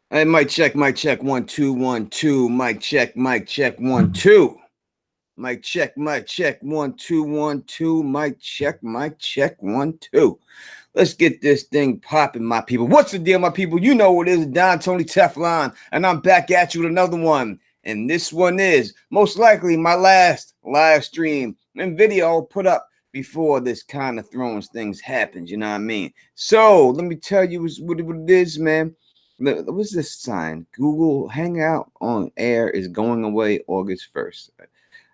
Hey, mic check, 1 2 1 2. Mic check, 1 2. Mic check, 1 2 1 2. Mic check, 1 2. Let's get this thing popping, my people. What's the deal, my people? You know what it is, Don Tony Teflon, and I'm back at you with another one. And this one is most likely my last live stream and video I'll put up before this kind of Thrones things happens. You know what I mean? So let me tell you what it is, man. What's this sign? Google Hangout on Air is going away August 1st.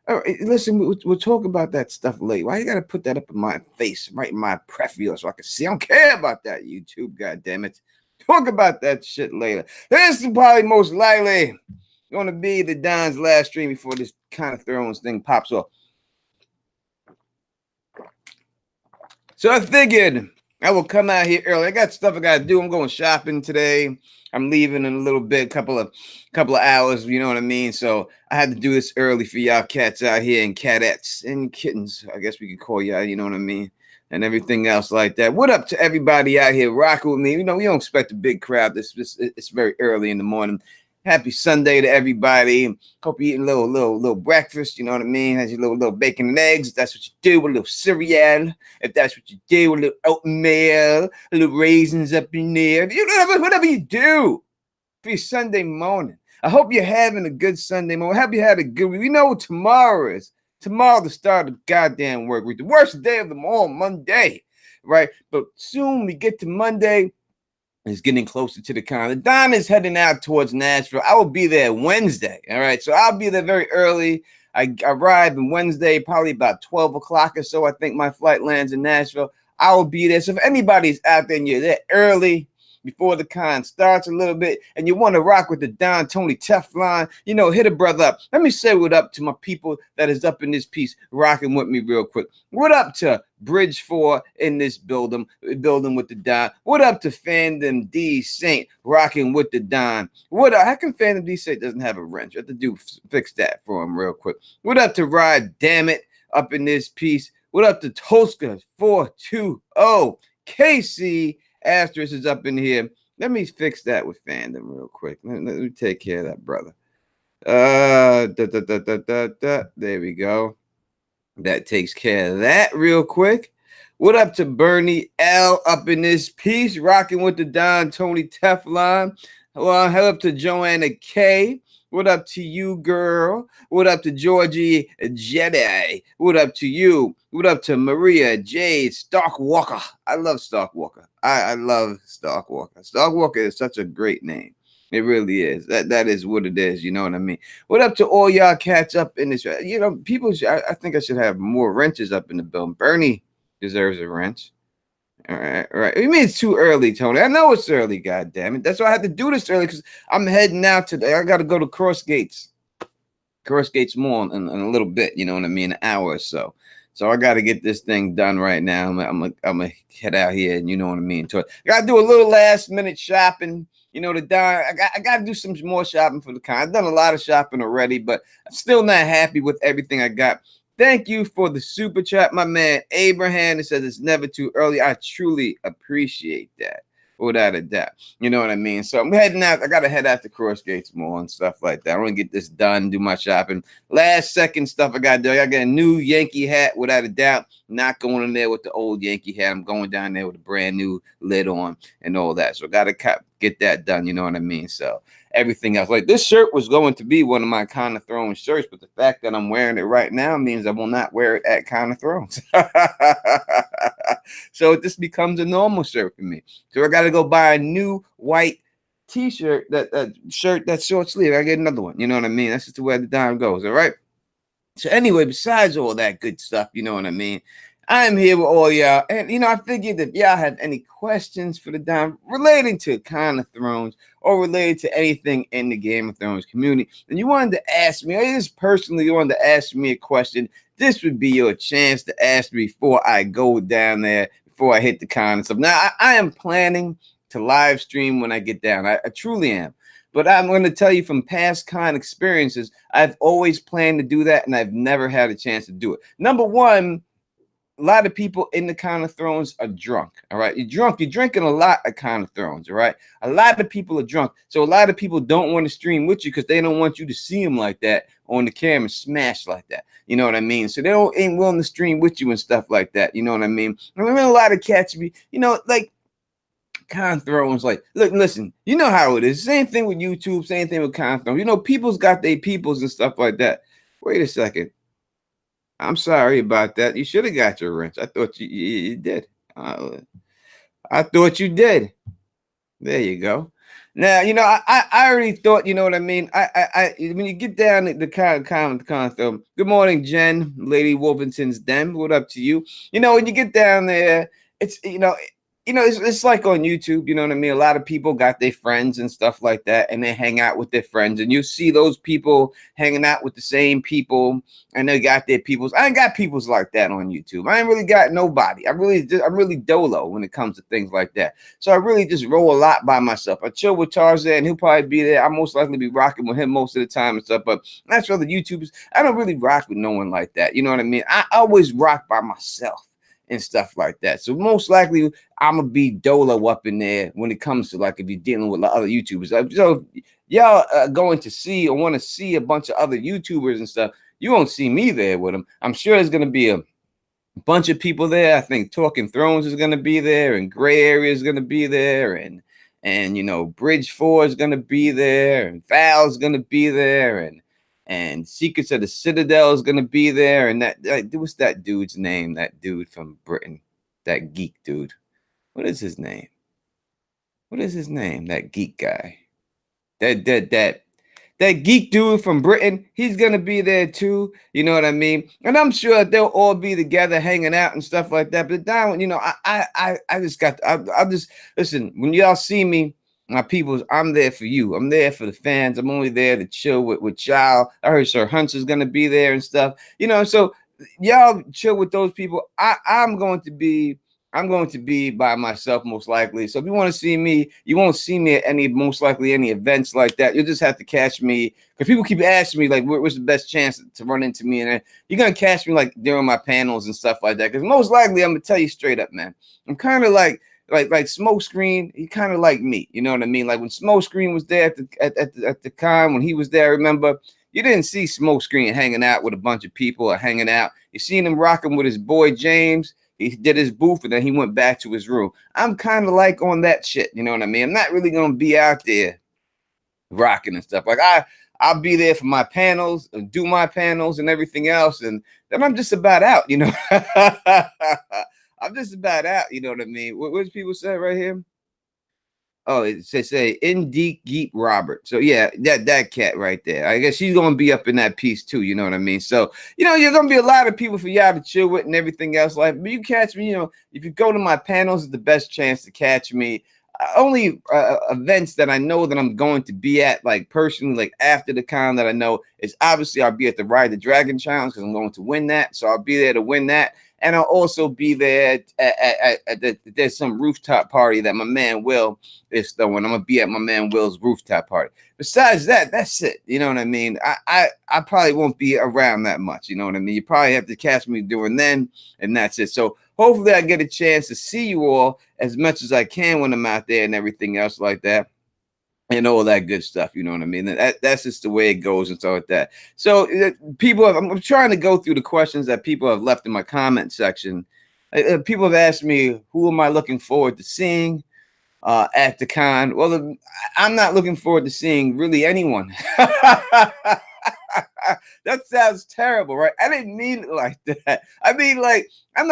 All right, listen, we'll talk about that stuff later. Why you gotta put that up in my face, right in my preview, so I can see? I don't care about that, YouTube. God damn it! Talk about that shit later. This is probably most likely going to be the Don's last stream before this kind of Thrones thing pops off. So I figured I will come out here early. I got stuff I gotta do. I'm going shopping today. I'm leaving in a little bit, couple of hours, you know what I mean? So I had to do this early for y'all cats out here and catettes and kittens. I guess we could call y'all, you know what I mean? And everything else like that. What up to everybody out here rocking with me? You know, we don't expect a big crowd. It's very early in the morning. Happy Sunday to everybody. Hope you're eating a little breakfast. You know what I mean? Has your little bacon and eggs. If that's what you do, with a little cereal. If that's what you do, with a little oatmeal, a little raisins up in there. You know, whatever you do for your Sunday morning. I hope you're having a good Sunday morning. I hope you had a good week. We know what tomorrow is. Tomorrow, the start of the goddamn work week. The worst day of them all, Monday. Right? But soon we get to Monday. It's getting closer to the con. Don is heading out towards Nashville. I will be there Wednesday. All right. So I'll be there very early. I arrive on Wednesday, probably about 12 o'clock or so. I think my flight lands in Nashville. I will be there. So if anybody's out there and you're there early, before the con starts a little bit, and you want to rock with the Don Tony Teflon, you know, hit a brother up. Let me say what up to my people that is up in this piece, rocking with me real quick. What up to Bridge 4 in this building with the Don? What up to Fandom D Saint rocking with the Don? What up? How come Fandom D Saint doesn't have a wrench? I have to fix that for him real quick. What up to Ride Damn It up in this piece? What up to Tosca 420? KC Asterisk is up in here. Let me fix that with Fandom real quick. Let me take care of that, brother. There we go. That takes care of that real quick. What up to Bernie L up in this piece, rocking with the Don Tony Teflon. Well, hello up to Joanna K. What up to you, girl? What up to Georgie Jedi? What up to you? What up to Maria Jade Starkwalker? I love Starkwalker. I love Starkwalker. Starkwalker is such a great name. It really is. That is what it is. You know what I mean? What up to all y'all cats up in this? You know, people. I think I should have more wrenches up in the building. Bernie deserves a wrench. All right. You mean it's too early, Tony? I know it's early. God damn it! That's why I had to do this early because I'm heading out today. I got to go to Cross Gates Mall in a little bit. You know what I mean? An hour or so. So I got to get this thing done right now. I'm gonna head out here, and you know what I mean. I got to do a little last minute shopping. You know, I got to do some more shopping for the con. I've done a lot of shopping already, but I'm still not happy with everything I got. Thank you for the super chat, my man Abraham. It says it's never too early. I truly appreciate that, without a doubt. You know what I mean? So I'm heading out. I got to head out to Cross Gates Mall and stuff like that. I want to get this done, do my shopping. Last second stuff I got to do. I got to get a new Yankee hat, without a doubt. Not going in there with the old Yankee hat. I'm going down there with a brand new lid on and all that. So I got to get that done. You know what I mean? So everything else, like this shirt was going to be one of my Kind of Thrones shirts, but the fact that I'm wearing it right now means I will not wear it at Kind of Thrones. So this becomes a normal shirt for me. So I got to go buy a new white t-shirt, that shirt that's short sleeve. I get another one. You know what I mean? That's just the way the time goes. All right. So anyway, besides all that good stuff, you know what I mean? I'm here with all y'all. And, you know, I figured that y'all had any questions for the Don relating to Kind of Thrones or related to anything in the Game of Thrones community, and you wanted to ask me, or just personally you wanted to ask me a question, this would be your chance to ask me before I go down there, before I hit the con and stuff. Now, I am planning to live stream when I get down. I truly am. But I'm going to tell you from past con experiences, I've always planned to do that, and I've never had a chance to do it. Number one, a lot of people in the Kind of Thrones are drunk. All right, you're drunk. You're drinking a lot of Kind of Thrones. All right, a lot of people are drunk. So a lot of people don't want to stream with you because they don't want you to see them like that on the camera, smashed like that. You know what I mean? So they ain't willing to stream with you and stuff like that. You know what I mean? I mean, a lot of cats be, you know, like Kind of Thrones, like, look, listen, you know how it is. Same thing with YouTube, same thing with Kind of Thrones. You know, people's got their peoples and stuff like that. Wait a second. I'm sorry about that. You should have got your wrench. I thought you did. I thought you did. There you go. Now, you know, I already thought, you know what I mean? I when you get down the kind of thing. Good morning, Jen, Lady Wolverton's Den. What up to you? You know, when you get down there, it's it's like on YouTube, you know what I mean? A lot of people got their friends and stuff like that, and they hang out with their friends, and you see those people hanging out with the same people, and they got their peoples. I ain't got peoples like that on YouTube. I ain't really got nobody. I'm really dolo when it comes to things like that. So I really just roll a lot by myself. I chill with Tarzan. He'll probably be there. I'll most likely be rocking with him most of the time and stuff. But that's for the YouTubers. I don't really rock with no one like that. You know what I mean? I always rock by myself and stuff like that. So most likely I'm gonna be dolo up in there when it comes to, like, if you're dealing with other YouTubers. So y'all going to see or want to see a bunch of other YouTubers and stuff, you won't see me there with them. I'm sure there's gonna be a bunch of people there. I think Talking Thrones is gonna be there, and Gray Area is gonna be there, and you know, Bridge 4 is gonna be there, and Val's gonna be there, and Secrets of the Citadel is gonna be there, and that what's that dude's name? That dude from Britain, that geek dude. What is his name? What is his name? That geek guy. That geek dude from Britain, he's gonna be there too. You know what I mean? And I'm sure they'll all be together, hanging out and stuff like that. But down, you know, I just got. I just listen. When y'all see me, my peoples, I'm there for you. I'm there for the fans. I'm only there to chill with y'all. I heard Sir Hunts is gonna be there and stuff. You know, so y'all chill with those people. I'm going to be by myself most likely. So if you want to see me, you won't see me at most likely any events like that. You'll just have to catch me, because people keep asking me, like, what's the best chance to run into me? And you're going to catch me like during my panels and stuff like that. Because most likely, I'm going to tell you straight up, man, I'm kind of like Smokescreen. He kind of like me. You know what I mean? Like when Smokescreen was there at the con, when he was there, remember, you didn't see Smokescreen hanging out with a bunch of people or hanging out. You seen him rocking with his boy James. He did his booth and then he went back to his room. I'm kind of like on that shit. You know what I mean? I'm not really going to be out there rocking and stuff. Like I'll be there for my panels and do my panels and everything else. And then I'm just about out, you know. I'm just about out. You know what I mean? What does people say right here? Oh, it says Indie Geek Robert. So yeah, that cat right there. I guess she's gonna be up in that piece too. You know what I mean? So you know, you're gonna be a lot of people for y'all to chill with and everything else. Like, but you catch me. You know, if you go to my panels, it's the best chance to catch me. Only events that I know that I'm going to be at, like personally, like after the con, that I know is obviously I'll be at the Ride the Dragon Challenge because I'm going to win that. So I'll be there to win that. And I'll also be there there's some rooftop party that my man Will is throwing. I'm gonna be at my man Will's rooftop party. Besides that, that's it. You know what I mean? I probably won't be around that much. You know what I mean? You probably have to catch me doing then, and that's it. So hopefully I get a chance to see you all as much as I can when I'm out there and everything else like that. And all that good stuff, you know what I mean? That's just the way it goes and stuff like that. So I'm trying to go through the questions that people have left in my comment section. People have asked me, who am I looking forward to seeing at the con? Well, I'm not looking forward to seeing really anyone. That sounds terrible, right? I didn't mean it like that. I mean, like, I'm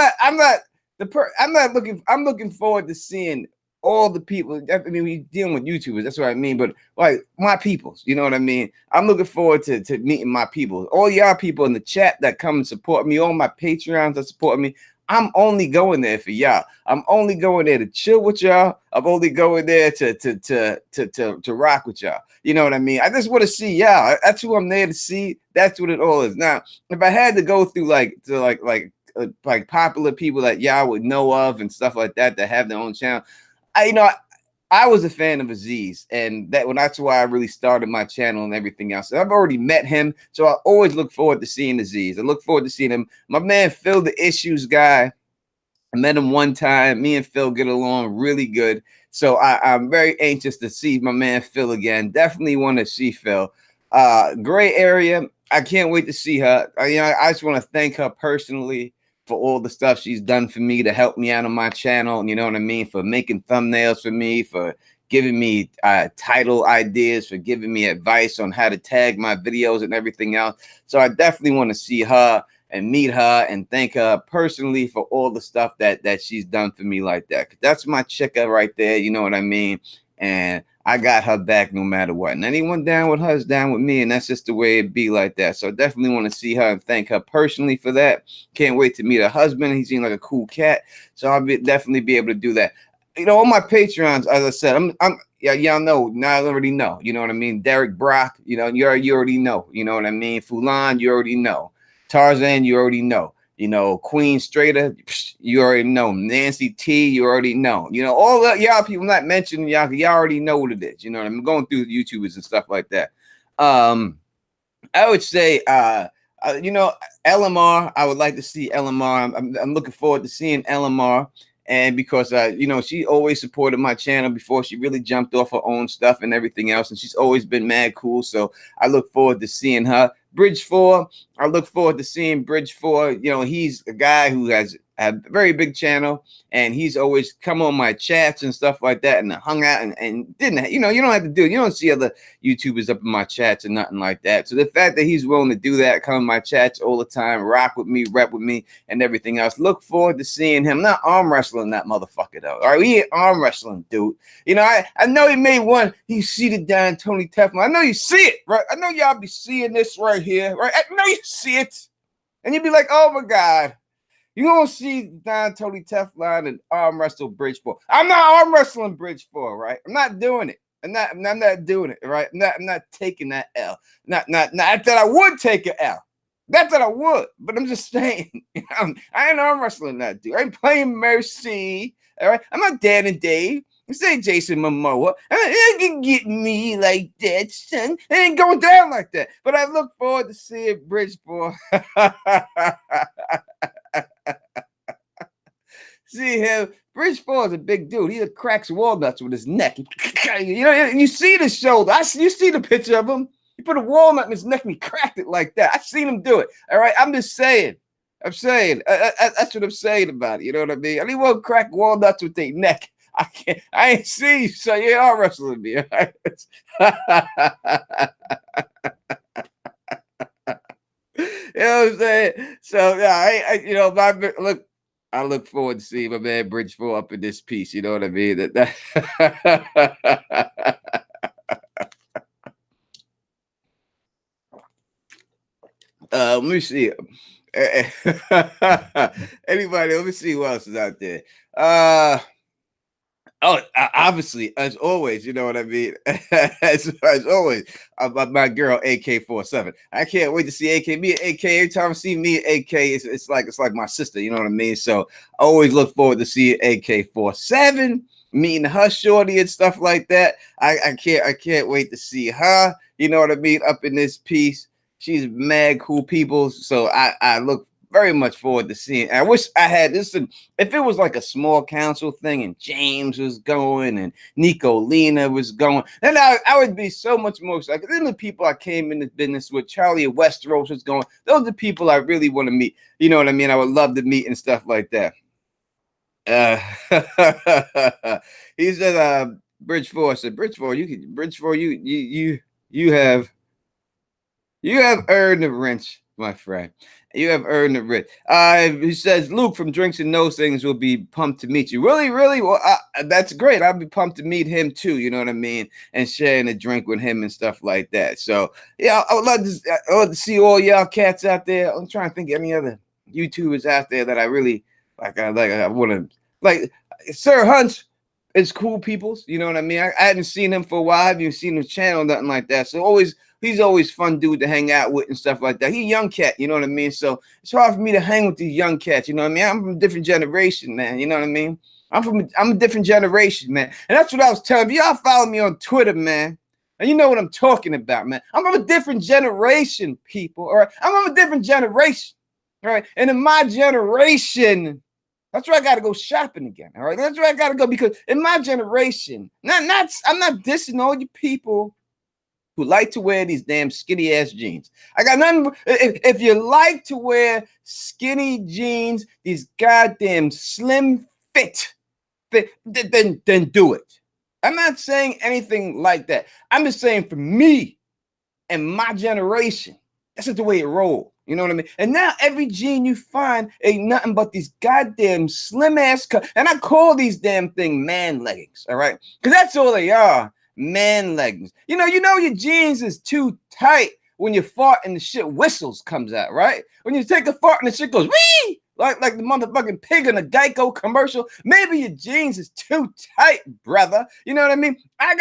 looking forward to seeing all the people. I mean, we dealing with YouTubers, that's what I mean. But like my peoples, you know what I mean? I'm looking forward to meeting my people. All y'all people in the chat that come and support me, all my Patreons that support me. I'm only going there for y'all. I'm only going there to chill with y'all. I'm only going there to rock with y'all. You know what I mean? I just want to see y'all. That's who I'm there to see. That's what it all is. Now, if I had to go through like popular people that y'all would know of and stuff like that have their own channel, I was a fan of Aziz, and that's why I really started my channel and everything else. And I've already met him, so I always look forward to seeing Aziz. I look forward to seeing him. My man Phil, the Issues guy. I met him one time. Me and Phil get along really good. So I'm very anxious to see my man Phil again. Definitely want to see Phil. Great area. I can't wait to see her. I just want to thank her personally for all the stuff she's done for me to help me out on my channel. You know what I mean? For making thumbnails for me, for giving me title ideas, for giving me advice on how to tag my videos and everything else. So I definitely want to see her and meet her and thank her personally for all the stuff that she's done for me like that. That's my chica right there. You know what I mean? And I got her back no matter what. And anyone down with her is down with me. And that's just the way it be like that. So I definitely want to see her and thank her personally for that. Can't wait to meet her husband. He seems like a cool cat. So I'll definitely be able to do that. You know, on my Patreons, as I said, yeah, y'all know, now I already know, you know what I mean? Derek Brock, you know, you already know, you know what I mean? Fulan, you already know. Tarzan, you already know. You know, Queen Strader, you already know. Nancy T, you already know. You know, all that y'all people, I'm not mentioning y'all already know what it is. You know what I'm going through YouTubers and stuff like that. I would say, you know, LMR, I would like to see LMR. I'm looking forward to seeing LMR. And because, you know, she always supported my channel before she really jumped off her own stuff and everything else. And she's always been mad cool. So I look forward to seeing her. Bridge 4, I look forward to seeing Bridge 4. You know, he's a guy who has a very big channel, and he's always come on my chats and stuff like that and hung out and didn't, you know, you don't have to do it. You don't see other YouTubers up in my chats or nothing like that. So the fact that he's willing to do that, come in my chats all the time, rock with me, rep with me, and everything else. Look forward to seeing him. Not arm wrestling that motherfucker, though. All right, we ain't arm wrestling, dude. You know, I know he made one. He seated down Tony Teflon. I know you see it, right? I know y'all be seeing this right here, right? I know you see it. And you'd be like, oh, my God. You don't see Don Tony Teflon and arm wrestle Bridge 4. I'm not arm wrestling Bridge 4, right? I'm not doing it. I'm not doing it, right? I'm not taking that L. Not that I would take an L. Not that I would, but I'm just saying. I ain't arm wrestling that dude. I ain't playing Mercy. All right. I'm not Dan and Dave. This ain't Jason Momoa. I can get me like that, son. It ain't going down like that. But I look forward to seeing Bridge 4. See him. Bridge 4 is a big dude. He cracks walnuts with his neck. You know, you see the shoulder. You see the picture of him. He put a walnut in his neck and he cracked it like that. I've seen him do it. All right. I'm just saying. That's what I'm saying about it. You know what I mean? Anyone crack walnuts with their neck. I ain't see you, so you are wrestling me. Right? You know what I'm saying? So yeah, you know, I look forward to seeing my man Bridge 4 up in this piece. You know what I mean? Let me see. Anybody? Let me see who else is out there. Obviously, as always, you know what I mean? as always, my girl AK-47. I can't wait to see AK. Me and AK, every time I see me and AK, it's like my sister, you know what I mean? So I always look forward to seeing AK-47, meeting her shorty and stuff like that. I can't wait to see her, you know what I mean, up in this piece. She's mad cool people. So I look very much forward to seeing. I wish I had this. If it was like a small council thing and James was going and Nico Lena was going, then I would be so much more excited. Then the people I came in the business with, Charlie Westeros was going. Those are the people I really want to meet. You know what I mean? I would love to meet and stuff like that. He said, Bridge 4. I said, Bridge 4, you have earned the wrench, my friend. You have earned the wrench. He says, Luke from Drinks and Nose Things will be pumped to meet you. Really, really? Well, that's great. I'll be pumped to meet him too, you know what I mean? And sharing a drink with him and stuff like that. So, yeah, I would love to see all y'all cats out there. I'm trying to think of any other YouTubers out there that I really like. I want to, like, Sir Hunch is cool peoples, you know what I mean? I hadn't seen him for a while. I haven't even seen his channel, nothing like that. So he's always fun dude to hang out with and stuff like that. He a young cat, you know what I mean? So it's hard for me to hang with these young cats, you know what I mean? I'm from a different generation, man, you know what I mean? I'm a different generation, man. And that's what I was telling you. Y'all follow me on Twitter, man. And you know what I'm talking about, man. I'm from a different generation, people, all right? I'm from a different generation, all right? And in my generation, That's where I got to go shopping again. All right, that's where I got to go because in my generation, I'm not dissing all you people who like to wear these damn skinny ass jeans. I got nothing. If you like to wear skinny jeans, these goddamn slim fit, then do it. I'm not saying anything like that. I'm just saying for me and my generation, that's just the way it rolled. You know what I mean? And now every jean you find ain't nothing but these goddamn slim ass cut. And I call these damn thing man leggings, all right? Because that's all they are, man leggings. You know your jeans is too tight when you fart and the shit whistles comes out, right? When you take a fart and the shit goes wee, like the motherfucking pig in a Geico commercial. Maybe your jeans is too tight, brother. You know what I mean? I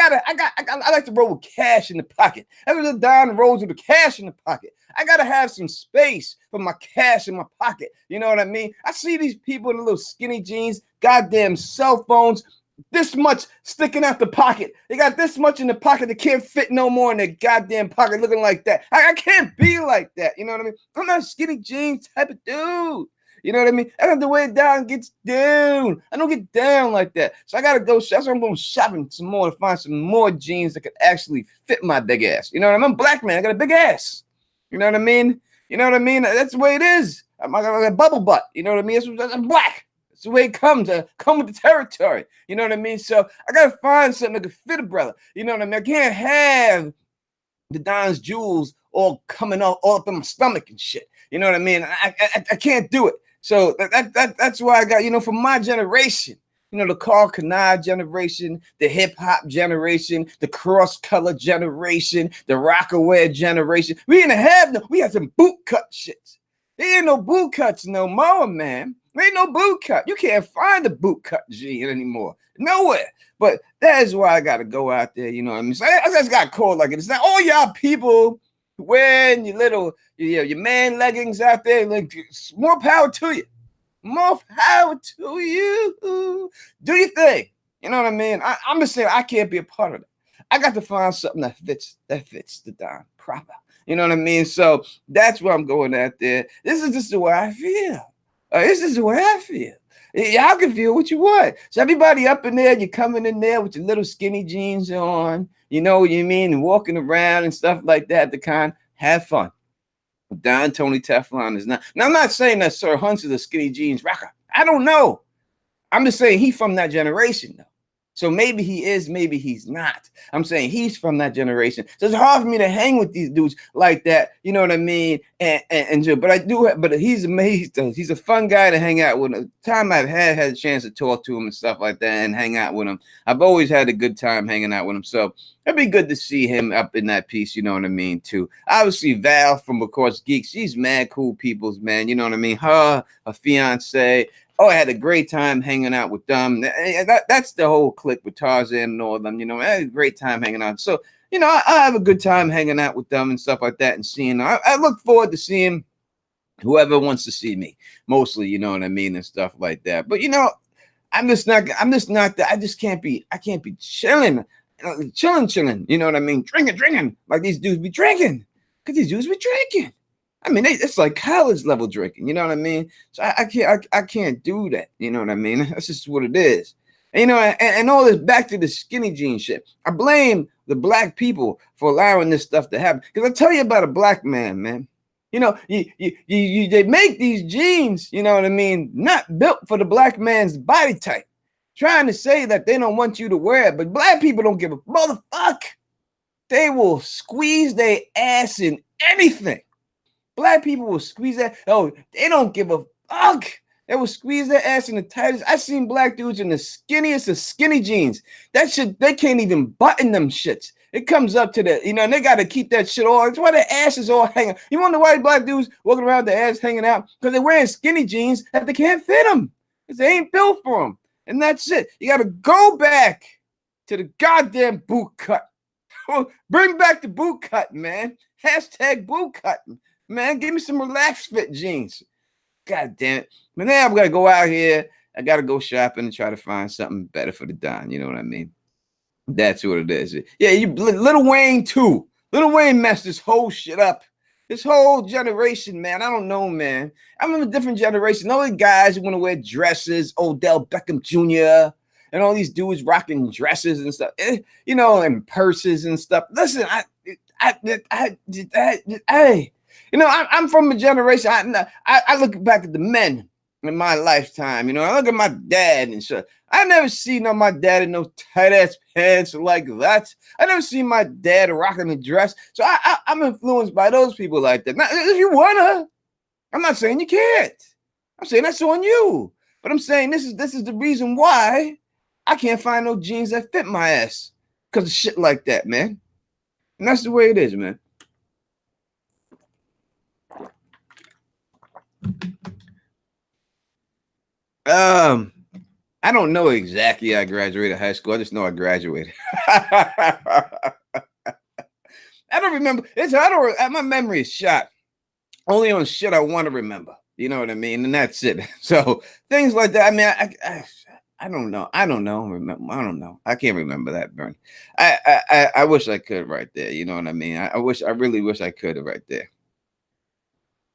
like to roll with cash in the pocket. Every the Don rolls with the cash in the pocket. I gotta have some space for my cash in my pocket. You know what I mean? I see these people in the little skinny jeans, goddamn cell phones, this much sticking out the pocket. They got this much in the pocket. They can't fit no more in their goddamn pocket looking like that. I can't be like that. You know what I mean? I'm not a skinny jeans type of dude. You know what I mean? I don't the way it down gets down. I don't get down like that. So I gotta go. That's why I'm going shopping some more to find some more jeans that could actually fit my big ass. You know what I mean? I'm a black man. I got a big ass. You know what I mean? You know what I mean? That's the way it is. I got a bubble butt. You know what I mean? I'm black. It's the way it comes. Come with the territory. You know what I mean? So I gotta find something that can fit a brother. You know what I mean? I can't have the Don's jewels all coming all up in my stomach and shit. You know what I mean? I can't do it. So that's why I got, you know, for my generation, you know, the Carl Kanai generation, the hip hop generation, the cross color generation, the rockaware generation. We had some boot cut shits. There ain't no boot cuts no more, man. There ain't no boot cut. You can't find the boot cut jean anymore. Nowhere. But that is why I got to go out there, you know what I mean? So I just got called like it. It's not all y'all people wearing your little, your man leggings out there. Like, more power to you. More power to you. Do your thing. You know what I mean? I'm just saying I can't be a part of it. I got to find something that fits the Don proper. You know what I mean? So that's where I'm going out there. This is just the way I feel. This is the way I feel. Y'all can feel what you want. So everybody up in there, you're coming in there with your little skinny jeans on, you know what you mean, and walking around and stuff like that. The kind, have fun. Don Tony Teflon is not. Now I'm not saying that Sir Hunt's is a skinny jeans rocker. I don't know. I'm just saying he's from that generation though. So maybe he is, maybe he's not. I'm saying he's from that generation. So it's hard for me to hang with these dudes like that. You know what I mean? But I do. But he's amazing. He's a fun guy to hang out with. The time I've had a chance to talk to him and stuff like that and hang out with him, I've always had a good time hanging out with him. So it'd be good to see him up in that piece. You know what I mean? Too. Obviously, Val from Of Course Geeks. She's mad cool people's man. You know what I mean? Her fiance. Oh, I had a great time hanging out with them. That's the whole clique with Tarzan and all of them. You know, I had a great time hanging out. So, you know, I have a good time hanging out with them and stuff like that and seeing. I look forward to seeing whoever wants to see me, mostly, you know what I mean, and stuff like that. But, you know, I just can't be chilling, chilling. You know what I mean? Drinking, like these dudes be drinking. Because these dudes be drinking. I mean, it's like college level drinking, you know what I mean? So I can't do that, you know what I mean? That's just what it is. And, you know, and all this back to the skinny jean shit. I blame the black people for allowing this stuff to happen. Because I tell you about a black man. You know, they make these jeans, you know what I mean, not built for the black man's body type. Trying to say that they don't want you to wear it, but black people don't give a motherfuck. They will squeeze their ass in anything. Black people will squeeze that. Oh, they don't give a fuck. They will squeeze their ass in the tightest. I seen black dudes in the skinniest of skinny jeans. That shit, they can't even button them shits. It comes up to the, you know, and they got to keep that shit on. That's why their ass is all hanging. You wonder why black dudes walking around with their ass hanging out? Because they're wearing skinny jeans that they can't fit them. Because they ain't built for them. And that's it. You got to go back to the goddamn boot cut. Bring back the boot cut, man. Hashtag boot cutting. Man, give me some relaxed fit jeans. God damn it. But now I'm going to go out here. I got to go shopping and try to find something better for the Don. You know what I mean? That's what it is. Yeah, Lil Wayne too. Lil Wayne messed this whole shit up. This whole generation, man, I don't know, man. I'm in a different generation. All the guys who want to wear dresses, Odell Beckham Jr., and all these dudes rocking dresses and stuff, you know, and purses and stuff. Listen, hey, you know, I'm from a generation. I look back at the men in my lifetime. You know, I look at my dad and shit. I never seen my dad in no tight ass pants like that. I never seen my dad rocking a dress. So I'm influenced by those people like that. Now, if you wanna, I'm not saying you can't. I'm saying that's on you. But I'm saying this is the reason why I can't find no jeans that fit my ass because of shit like that, man. And that's the way it is, man. I don't know exactly how I graduated high school. I just know I graduated. I don't remember. My memory is shot only on shit I want to remember. You know what I mean? And that's it. So things like that. I mean, I don't know. I don't know. I don't know. I can't remember that, Bernie. I wish I could right there. You know what I mean? I really wish I could right there.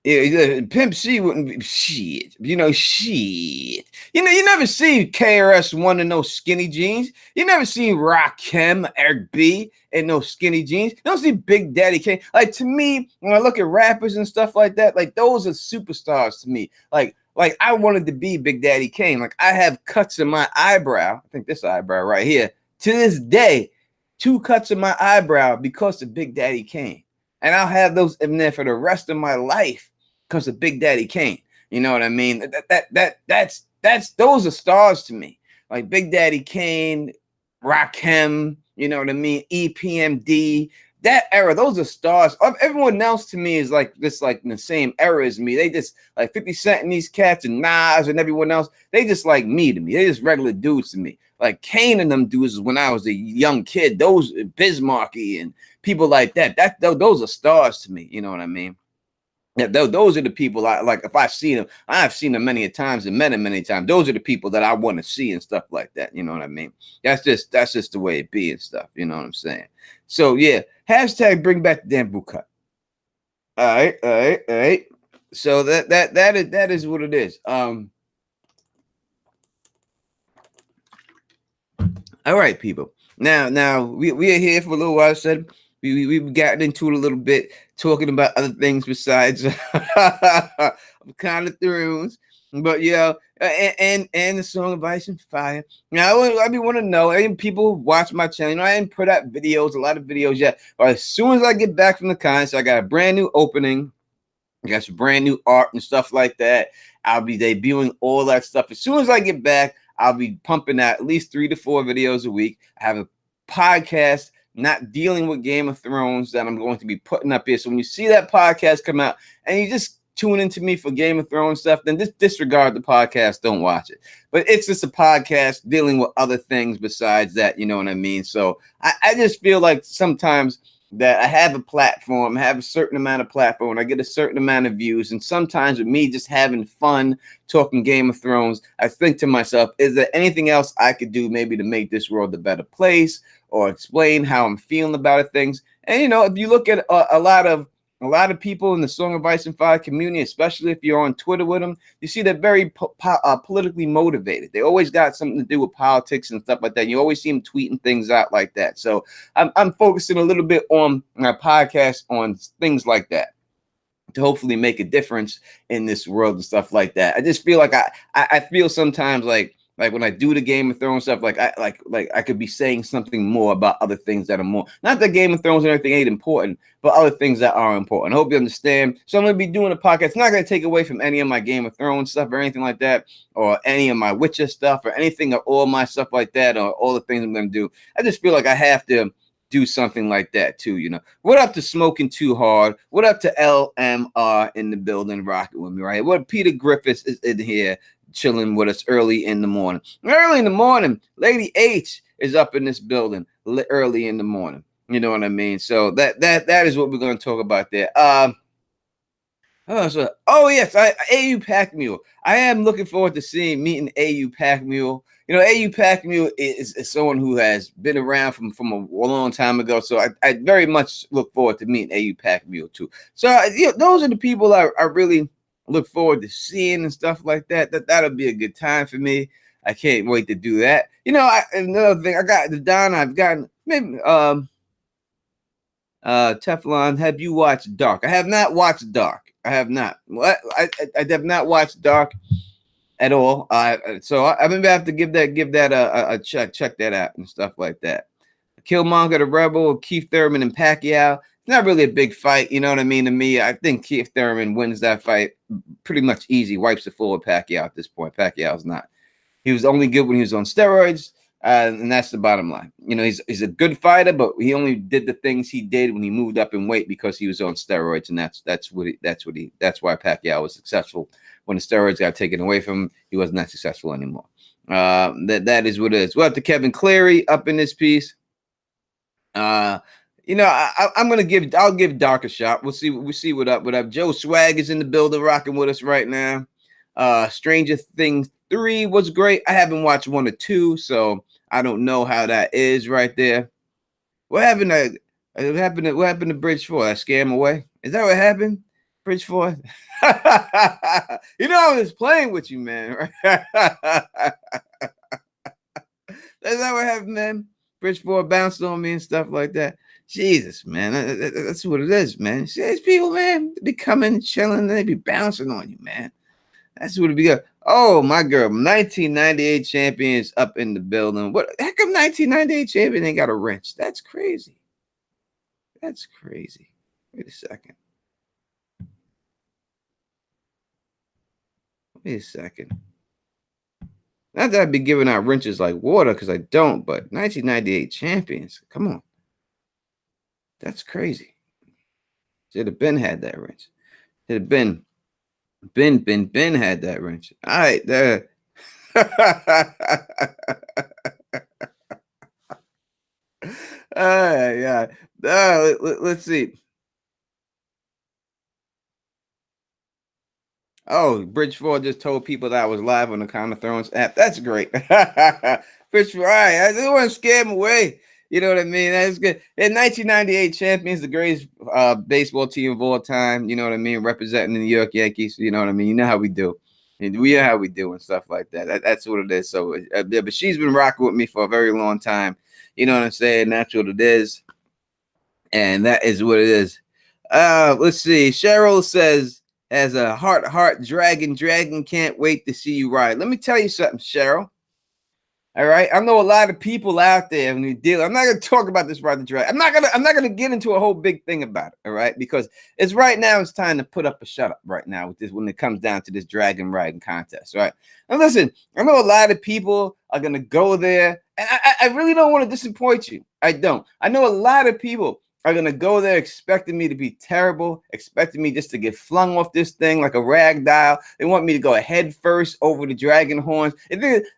Yeah, Pimp C wouldn't be shit. You know, shit. You know, you never see KRS-One in those skinny jeans. You never see Rakim, Eric B in those skinny jeans. You don't see Big Daddy Kane. Like, to me, when I look at rappers and stuff like that, like, those are superstars to me. Like I wanted to be Big Daddy Kane. Like, I have cuts in my eyebrow. I think this eyebrow right here. To this day, 2 cuts in my eyebrow because of Big Daddy Kane. And I'll have those in there for the rest of my life because of Big Daddy Kane. You know what I mean? That's those are stars to me. Like Big Daddy Kane, Rakim, you know what I mean? EPMD, that era, those are stars. Everyone else to me is like this, like in the same era as me. They just like 50 Cent and these cats and Nas and everyone else. They just like me to me. They just regular dudes to me. Like Kane and them dudes when I was a young kid. Those Bismarcky and people like that. Those are stars to me. You know what I mean? Yeah, those are the people I like. If I see them, I've seen them many times and met them many times. Those are the people that I want to see and stuff like that. You know what I mean? That's just the way it be and stuff. You know what I'm saying? So yeah, hashtag bring back the damn boot cut. All right, all right, all right. So that is what it is. All right, people. Now we are here for a little while. I said we've gotten into it a little bit, talking about other things besides kind of Thrones, but yeah, and the Song of Ice and Fire. Now I want to know, and people watch my channel. You know, I didn't put out videos, a lot of videos yet, but as soon as I get back from the con, so I got a brand new opening. I got some brand new art and stuff like that. I'll be debuting all that stuff as soon as I get back. I'll be pumping out at least 3 to 4 videos a week. I have a podcast not dealing with Game of Thrones that I'm going to be putting up here. So when you see that podcast come out and you just tune into me for Game of Thrones stuff, then just disregard the podcast. Don't watch it. But it's just a podcast dealing with other things besides that. You know what I mean? So I just feel like sometimes that I have a platform, I have a certain amount of platform, I get a certain amount of views. And sometimes with me just having fun talking Game of Thrones, I think to myself, is there anything else I could do maybe to make this world a better place or explain how I'm feeling about things? And, you know, if you look at a lot of people in the Song of Ice and Fire community, especially if you're on Twitter with them, you see they're very politically motivated. They always got something to do with politics and stuff like that. You always see them tweeting things out like that. So I'm focusing a little bit on my podcast on things like that to hopefully make a difference in this world and stuff like that. I just feel like I feel sometimes like when I do the Game of Thrones stuff, like I could be saying something more about other things that are more, not that Game of Thrones and everything ain't important, but other things that are important. I hope you understand. So I'm going to be doing a podcast. It's not going to take away from any of my Game of Thrones stuff or anything like that, or any of my Witcher stuff or anything, or all my stuff like that, or all the things I'm going to do. I just feel like I have to do something like that too, you know. What up to Smoking Too Hard? What up to LMR in the building, rocking with me, right? What Peter Griffiths is in here chilling with us early in the morning. Early in the morning, Lady H is up in this building early in the morning. You know what I mean? So that is what we're going to talk about there. Oh yes, AU Pac Mule. I am looking forward to meeting AU Pac Mule. You know, AU Pac Mule is someone who has been around from a long time ago. So I very much look forward to meeting AU Pac Mule too. So you know, those are the people I really look forward to seeing and stuff like that. That'll be a good time for me. I can't wait to do that. You know, another thing I got the Don. I've gotten maybe Teflon, have you watched Dark? I have not watched Dark. I have not. I have not watched Dark at all. So I'm gonna have to give that a check that out and stuff like that. Killmonger the Rebel, Keith Thurman and Pacquiao. It's not really a big fight, you know what I mean? To me, I think Keith Thurman wins that fight pretty much easy, wipes the floor with Pacquiao at this point. Pacquiao's not. He was only good when he was on steroids, and that's the bottom line. You know, he's a good fighter, but he only did the things he did when he moved up in weight because he was on steroids, and that's why Pacquiao was successful. When the steroids got taken away from him, he wasn't that successful anymore. That is what it is. We'll have to Kevin Cleary up in this piece. You know, I'll give Dark a shot. We'll see what up. Joe Swag is in the building, rocking with us right now. Stranger Things 3 was great. I haven't watched 1 or 2, so I don't know how that is right there. What happened to Bridge 4? I scare him away. Is that what happened? Bridge 4? You know, I was playing with you, man. That's not what happened, man. Bridge 4 bounced on me and stuff like that. Jesus, man. That's what it is, man. See these people, man, they be coming, chilling, and they be bouncing on you, man. That's what it be. Oh, my girl, 1998 champions up in the building. What? How come 1998 champion ain't got a wrench? That's crazy. That's crazy. Wait a second. Wait a second. Not that I'd be giving out wrenches like water, because I don't, but 1998 champions. Come on. That's crazy. Should have been had that wrench. Should have been had that wrench. All right, there. Yeah. Let's see. Oh, Bridge 4 just told people that I was live on the Count of Thrones app. That's great. Bridge 4, all right. I didn't want to scare him away. You know what I mean? That's good. In 1998 champions, the greatest baseball team of all time. You know what I mean? Representing the New York Yankees. You know what I mean? You know how we do. And we know how we do and stuff like that. That's what it is. So, yeah, but she's been rocking with me for a very long time. You know what I'm saying? That's what it is. And that is what it is. Let's see. Cheryl says, as a heart dragon can't wait to see you ride. Let me tell you something, Cheryl. All right, I know a lot of people out there when you deal. I'm not gonna talk about this ride the dragon. I'm not gonna get into a whole big thing about it. All right, because it's right now. It's time to put up a shut up right now with this when it comes down to this dragon riding contest. All right, and listen, I know a lot of people are gonna go there, and I really don't want to disappoint you. I don't. I know a lot of people are gonna go there expecting me to be terrible, expecting me just to get flung off this thing like a rag doll. They want me to go head first over the dragon horns.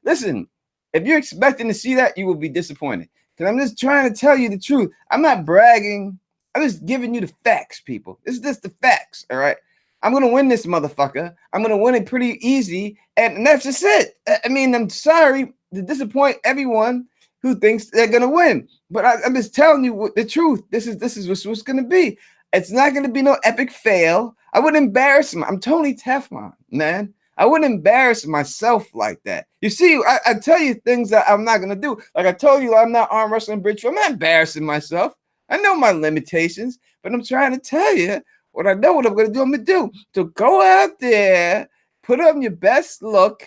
Listen, if you're expecting to see that, you will be disappointed. Because I'm just trying to tell you the truth. I'm not bragging. I'm just giving you the facts, people. This is just the facts, all right? I'm gonna win this motherfucker. I'm gonna win it pretty easy, and that's just it. I mean, I'm sorry to disappoint everyone who thinks they're gonna win. But I'm just telling you the truth. This is what's gonna be. It's not gonna be no epic fail. I wouldn't embarrass him. I'm Tony Teflon, man. I wouldn't embarrass myself like that. You see, I tell you things that I'm not gonna do. Like I told you, I'm not arm wrestling Bridge. I'm not embarrassing myself. I know my limitations, but I'm trying to tell you what I know what I'm gonna do. I'm gonna do. So go out there, put on your best look,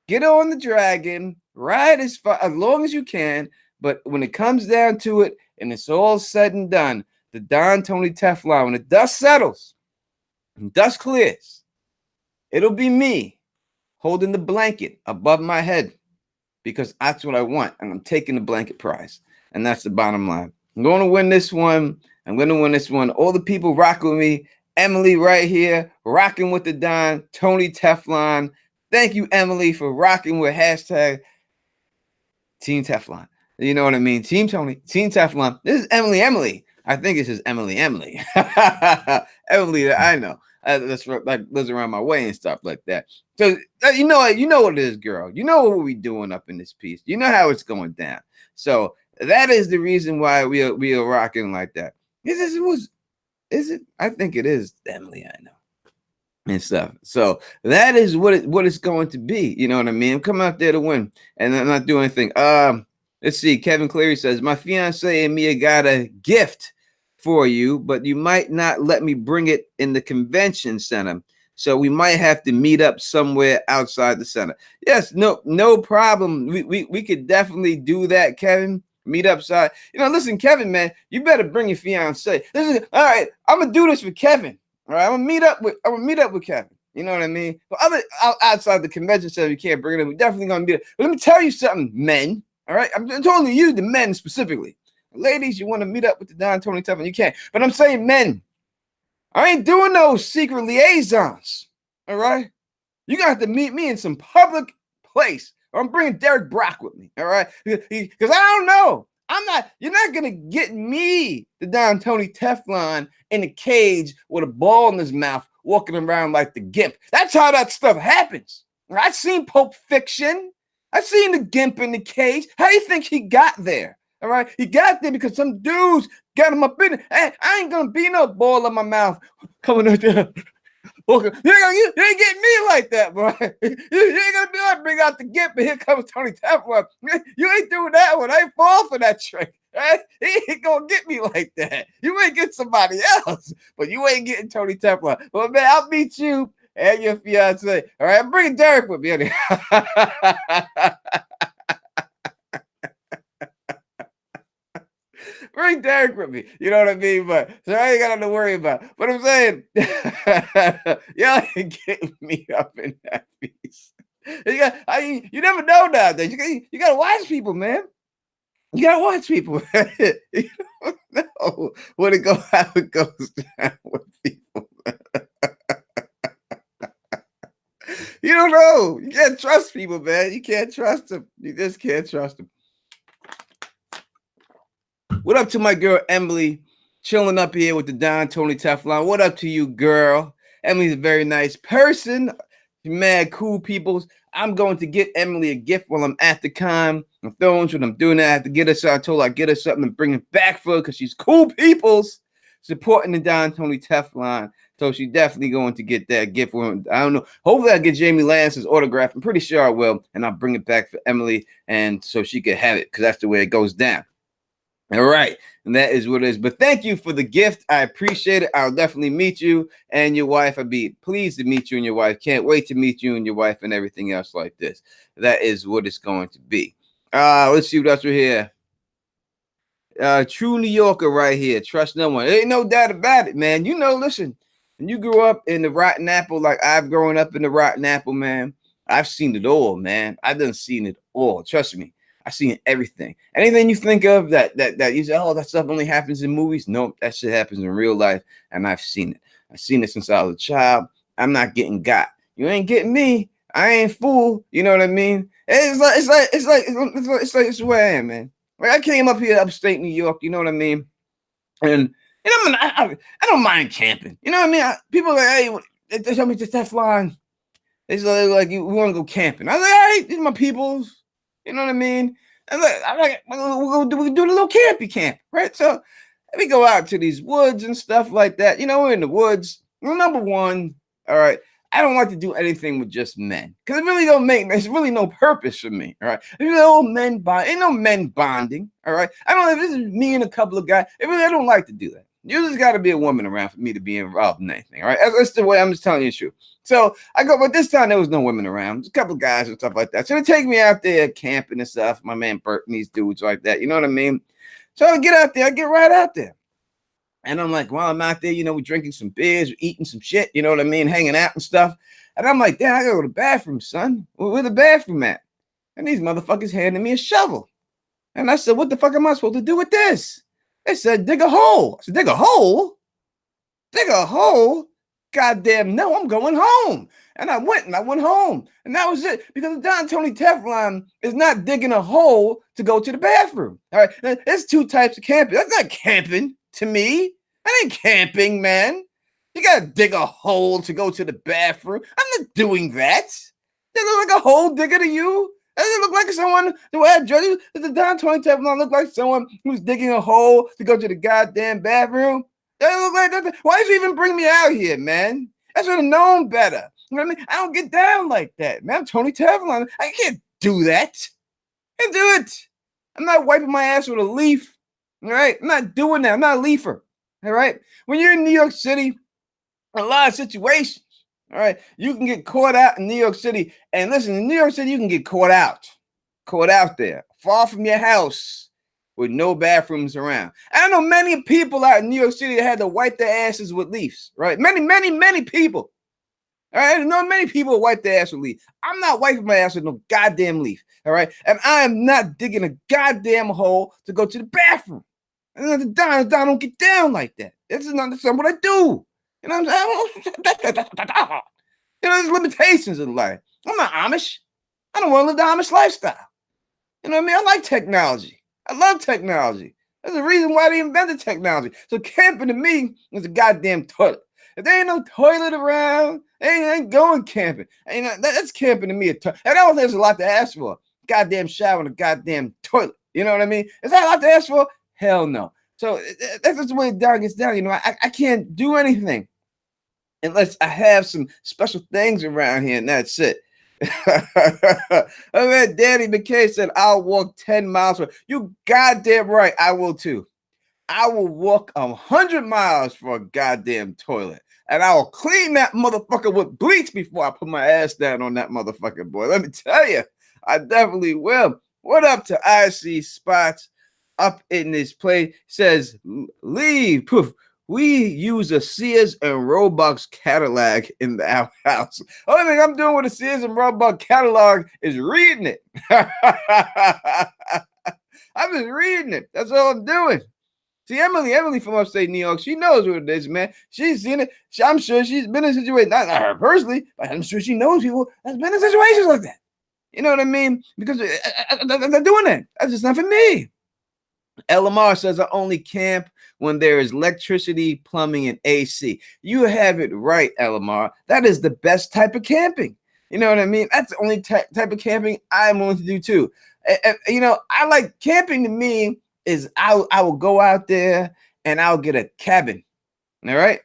get on the dragon, ride as long as you can. But when it comes down to it, and it's all said and done, the Don Tony Teflon, when the dust settles and dust clears, it'll be me holding the blanket above my head because that's what I want. And I'm taking the blanket prize. And that's the bottom line. I'm going to win this one. I'm going to win this one. All the people rock with me. Emily right here, rocking with the Don, Tony Teflon. Thank you, Emily, for rocking with hashtag Team Teflon. You know what I mean? Team Tony, Team Teflon. This is Emily. I think this is Emily. Emily that I know. that's like lives around my way and stuff like that. So you know what it is, girl. You know what we doing up in this piece. You know how it's going down. So that is the reason why we are rocking like that. Is it? I think it is, Emily. I know. And stuff. So that is what it's going to be. You know what I mean? I'm coming out there to win, and I'm not doing anything. Let's see. Kevin Cleary says my fiance and me got a gift for you, but you might not let me bring it in the convention center. So we might have to meet up somewhere outside the center. Yes, no problem. We could definitely do that, Kevin. Meet upside. You know, listen, Kevin, man, you better bring your fiance. Listen, all right, I'm gonna do this for Kevin. All right, I'm gonna meet up with Kevin. You know what I mean? But outside the convention center, you can't bring it in. We're definitely gonna meet up. But let me tell you something, men. All right, I'm telling you, the men specifically. Ladies, you want to meet up with the Don Tony Teflon, you can't. But I'm saying, men, I ain't doing those secret liaisons. All right, you got to meet me in some public place, or I'm bringing Derek Brock with me. All right, because I don't know. You're not gonna get me, the Don Tony Teflon, in a cage with a ball in his mouth, walking around like the Gimp. That's how that stuff happens. I've seen Pulp Fiction. I've seen the Gimp in the cage. How do you think he got there? All right, he got there because some dudes got him up in it. Hey, I ain't gonna be no ball in my mouth coming out there. You ain't getting me like that, boy. You ain't gonna be like, bring out the Gimp, and here comes Tony Teflon. You ain't doing that one. I ain't fall for that trick. Right? He ain't gonna get me like that. You may get somebody else, but you ain't getting Tony Teflon. Well, man, I'll meet you and your fiance. All right, I'm bringing Derek with me. Bring Derek with me. You know what I mean? But so I ain't got nothing to worry about. But I'm saying, y'all ain't getting me up in that piece. You never know nowadays. You got to watch people, man. You got to watch people. You don't know how it goes down with people. You don't know. You can't trust people, man. You can't trust them. You just can't trust them. What up to my girl Emily, chilling up here with the Don Tony Teflon? What up to you, girl? Emily's a very nice person. Mad cool peoples. I'm going to get Emily a gift while I'm at the con. I'm throwing what I'm doing. I have to get her. So I told her I'd get her something and bring it back for her because she's cool peoples supporting the Don Tony Teflon. So she's definitely going to get that gift for him. I don't know. Hopefully I get Jamie Lance's autograph. I'm pretty sure I will. And I'll bring it back for Emily and so she can have it because that's the way it goes down. All right. And that is what it is. But thank you for the gift. I appreciate it. I'll definitely meet you and your wife. I'd be pleased to meet you and your wife. Can't wait to meet you and your wife and everything else like this. That is what it's going to be. Let's see what else we're here. True New Yorker right here. Trust no one. Ain't no doubt about it, man. You know, listen, when you grew up in the Rotten Apple like I've grown up in the Rotten Apple, man, I've seen it all, man. I've done seen it all. Trust me. I've seen everything. Anything you think of that you say, oh, that stuff only happens in movies. No, that shit happens in real life, and I've seen it. I've seen it since I was a child. I'm not getting got. You ain't getting me. I ain't fool. You know what I mean? It's the way I am, man. Like I came up here to upstate New York. You know what I mean? And you know, I don't mind camping. You know what I mean? People are like, hey, they tell me to Teflon. They say like, we want to go camping. I was like, all right, these are my peoples. You know what I mean? And look, I'm like, we can do the little campy camp, right? So we go out to these woods and stuff like that. You know, we're in the woods. Well, number one, all right, I don't like to do anything with just men because it really don't make. There's really no purpose for me. All right, there's no men bond. Ain't no men bonding. All right, I don't know if this is me and a couple of guys. I don't like to do that. You just got to be a woman around for me to be involved in anything. All right, that's the way I'm just telling you the truth. So I go, but this time there was no women around. Just a couple of guys and stuff like that. So they take me out there camping and stuff. My man Bert and these dudes like that. You know what I mean? So I get out there. I get right out there. And I'm like, while I'm out there, you know, we're drinking some beers, we're eating some shit, you know what I mean, hanging out and stuff. And I'm like, damn, I gotta go to the bathroom, son. Where the bathroom at? And these motherfuckers handed me a shovel. And I said, what the fuck am I supposed to do with this? They said, dig a hole. I said, dig a hole? Dig a hole? Goddamn, no, I'm going home. And I went home. And that was it. Because the Don Tony Teflon is not digging a hole to go to the bathroom. All right. There's two types of camping. That's not camping to me. That ain't camping, man. You gotta dig a hole to go to the bathroom. I'm not doing that. Does it look like a hole digger to you? Does it look like someone who had dread? Does the Don Tony Teflon look like someone who's digging a hole to go to the goddamn bathroom? Does it look like that? Why did you even bring me out here, man? I should have known better. You know what I mean? I don't get down like that, man. I'm Tony Teflon. I can't do that. I can't do it. I'm not wiping my ass with a leaf. All right? I'm not doing that. I'm not a leafer. All right? When you're in New York City, a lot of situations, all right, you can get caught out in New York City. And listen, in New York City, you can get caught out there, far from your house, with no bathrooms around. I know many people out in New York City that had to wipe their asses with leaves, right? Many people. All right, I know many people wipe their ass with leaf. I'm not wiping my ass with no goddamn leaf, all right? And I am not digging a goddamn hole to go to the bathroom. And I don't get down like that. That's not what I do. You know what I'm saying? You know, there's limitations in life. I'm not Amish. I don't want to live the Amish lifestyle. You know what I mean? I like technology. I love technology. There's a reason why they invented technology. So camping to me is a goddamn toilet. If there ain't no toilet around, they ain't going camping. You know, that's camping to me. And I don't think there's a lot to ask for. Goddamn shower and a goddamn toilet. You know what I mean? Is that a lot to ask for? Hell no. So that's just the way it down gets down. You know, I can't do anything unless I have some special things around here, and that's it. I mean, Danny McKay said, I'll walk 10 miles. You goddamn right, I will too. I will walk 100 miles for a goddamn toilet. And I will clean that motherfucker with bleach before I put my ass down on that motherfucker, boy. Let me tell you, I definitely will. What up to IC Spots up in this place? Says, leave, poof. We use a Sears and Roebuck catalog in our house. Only thing I'm doing with a Sears and Roebuck catalog is reading it. I'm just reading it. That's all I'm doing. See, Emily from upstate New York, she knows what it is, man. She's seen it. I'm sure she's been in situations, not her personally, but I'm sure she knows people that's been in situations like that. You know what I mean? Because they're doing that. That's just not for me. LMR says I only camp when there is electricity, plumbing, and AC. You have it right, LMR. That is the best type of camping. You know what I mean? That's the only type of camping I'm willing to do too. You know, I like camping to me is I will go out there and I'll get a cabin. All right?